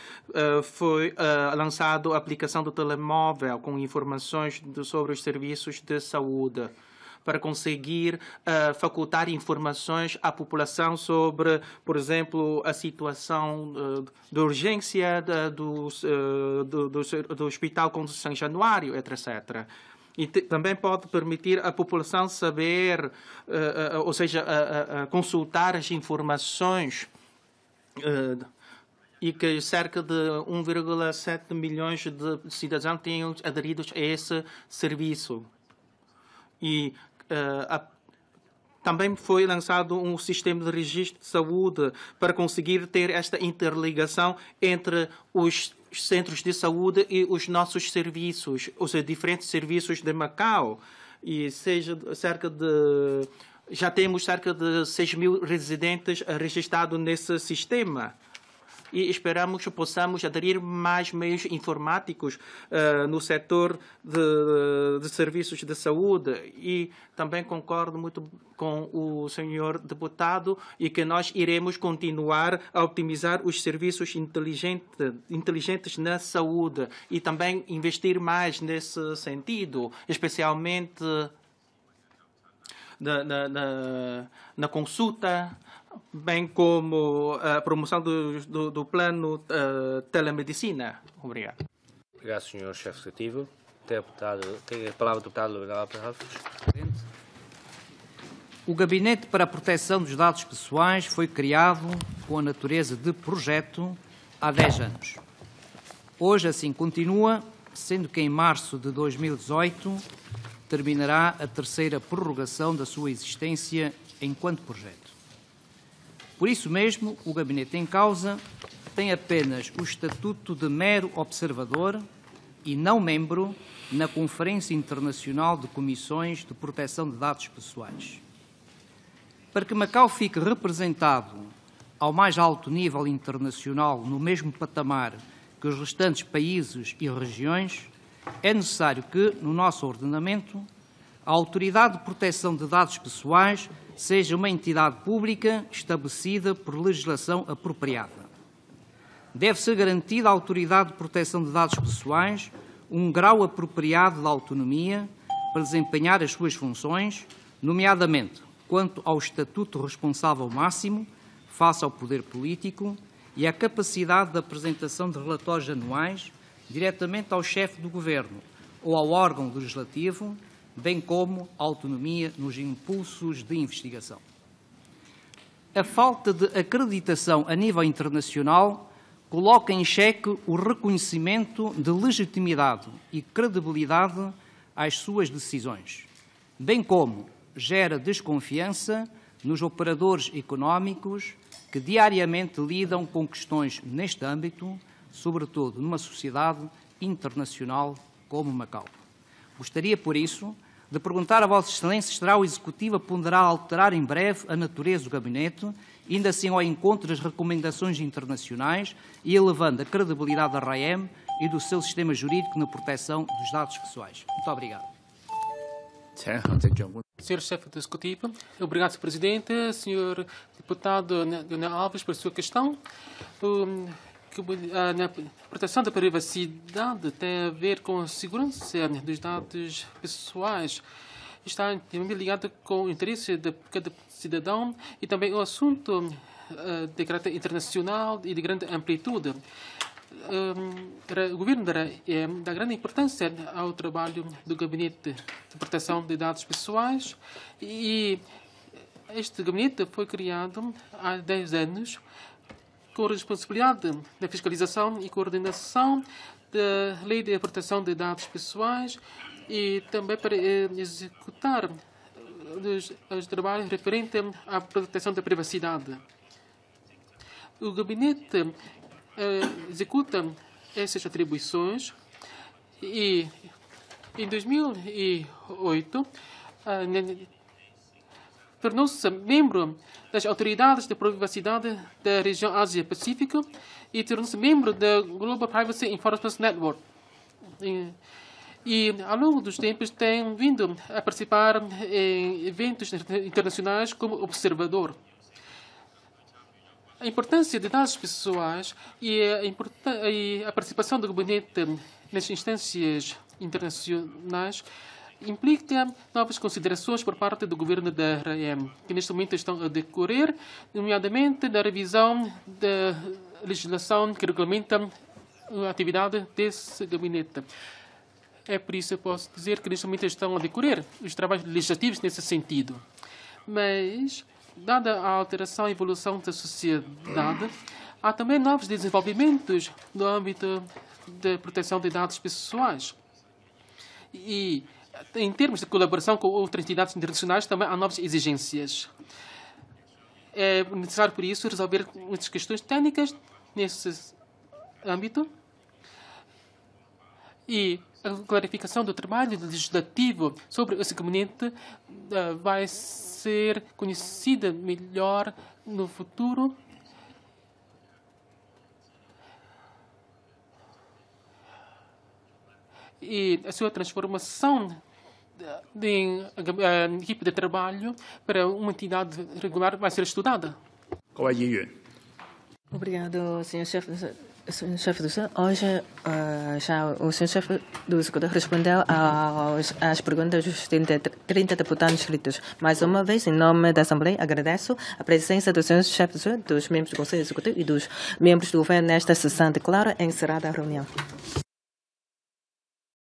foi lançada a aplicação do telemóvel com informações sobre os serviços de saúde para conseguir facultar informações à população sobre, por exemplo, a situação de urgência do Hospital Condição Januário, etc. E também pode permitir à população saber, ou seja, consultar as informações e que cerca de 1,7 milhões de cidadãos tenham aderido a esse serviço. E também foi lançado um sistema de registro de saúde para conseguir ter esta interligação entre os centros de saúde e os nossos serviços, ou seja, diferentes serviços de Macau. E já temos cerca de 6.000 residentes registrados nesse sistema. E esperamos que possamos aderir mais meios informáticos no setor de serviços de saúde. E também concordo muito com o senhor deputado e que nós iremos continuar a otimizar os serviços inteligentes na saúde e também investir mais nesse sentido, especialmente na consulta, bem como a promoção do plano telemedicina. Obrigado. Obrigado, Sr. Chefe Executivo. Tem a palavra o deputado Liberal Alves. O Gabinete para a Proteção dos Dados Pessoais foi criado com a natureza de projeto há 10 anos. Hoje assim continua, sendo que em março de 2018 terminará a terceira prorrogação da sua existência enquanto projeto. Por isso mesmo, o Gabinete em causa tem apenas o estatuto de mero observador e não membro na Conferência Internacional de Comissões de Proteção de Dados Pessoais. Para que Macau fique representado ao mais alto nível internacional no mesmo patamar que os restantes países e regiões, é necessário que, no nosso ordenamento, a Autoridade de Proteção de Dados Pessoais seja uma entidade pública estabelecida por legislação apropriada. Deve ser garantida à Autoridade de Proteção de Dados Pessoais um grau apropriado de autonomia para desempenhar as suas funções, nomeadamente quanto ao estatuto responsável máximo face ao poder político e à capacidade de apresentação de relatórios anuais diretamente ao chefe do Governo ou ao órgão legislativo, bem como autonomia nos impulsos de investigação. A falta de acreditação a nível internacional coloca em xeque o reconhecimento de legitimidade e credibilidade às suas decisões, bem como gera desconfiança nos operadores económicos que diariamente lidam com questões neste âmbito, sobretudo numa sociedade internacional como Macau. Gostaria, por isso, de perguntar a Vossa Excelência se será o Executivo a ponderar alterar em breve a natureza do Gabinete, indo assim ao encontro das recomendações internacionais e elevando a credibilidade da RAEM e do seu sistema jurídico na proteção dos dados pessoais. Muito obrigado. Senhor Chefe do Executivo, obrigado, Sr. Presidente. Senhor Deputado Leonel Alves, por sua questão. A proteção da privacidade tem a ver com a segurança dos dados pessoais. Está ligado com o interesse de cada cidadão e também o assunto de caráter internacional e de grande amplitude. O governo dá grande importância ao trabalho do Gabinete de Proteção de Dados Pessoais e este gabinete foi criado há 10 anos com a responsabilidade da fiscalização e coordenação da Lei de Proteção de Dados Pessoais e também para executar os trabalhos referentes à proteção da privacidade. O gabinete executa essas atribuições e em 2008 tornou-se membro das autoridades de privacidade da região Ásia-Pacífico e tornou-se membro da Global Privacy Enforcement Network. E ao longo dos tempos tem vindo a participar em eventos internacionais como observador. A importância de dados pessoais e a participação do gabinete nas instâncias internacionais implica novas considerações por parte do governo da RAEM, que neste momento estão a decorrer, nomeadamente da revisão da legislação que regulamenta a atividade desse gabinete. É por isso que eu posso dizer que neste momento estão a decorrer os trabalhos legislativos nesse sentido. Mas, dada a alteração e evolução da sociedade, há também novos desenvolvimentos no âmbito da proteção de dados pessoais. E, em termos de colaboração com outras entidades internacionais, também há novas exigências. É necessário, por isso, resolver muitas questões técnicas nesse âmbito. E a clarificação do trabalho legislativo sobre esse componente vai ser conhecida melhor no futuro. E a sua transformação em equipe de trabalho para uma entidade regular vai ser estudada. Obrigado, Sr. Chefe do Estado. Hoje, já o Sr. Chefe do Executivo respondeu às perguntas dos 30 deputados inscritos. Mais uma vez, em nome da Assembleia, agradeço a presença do Sr. Chefe do Estado, dos membros do Conselho Executivo e dos membros do Governo nesta sessão. Declaro encerrada a reunião.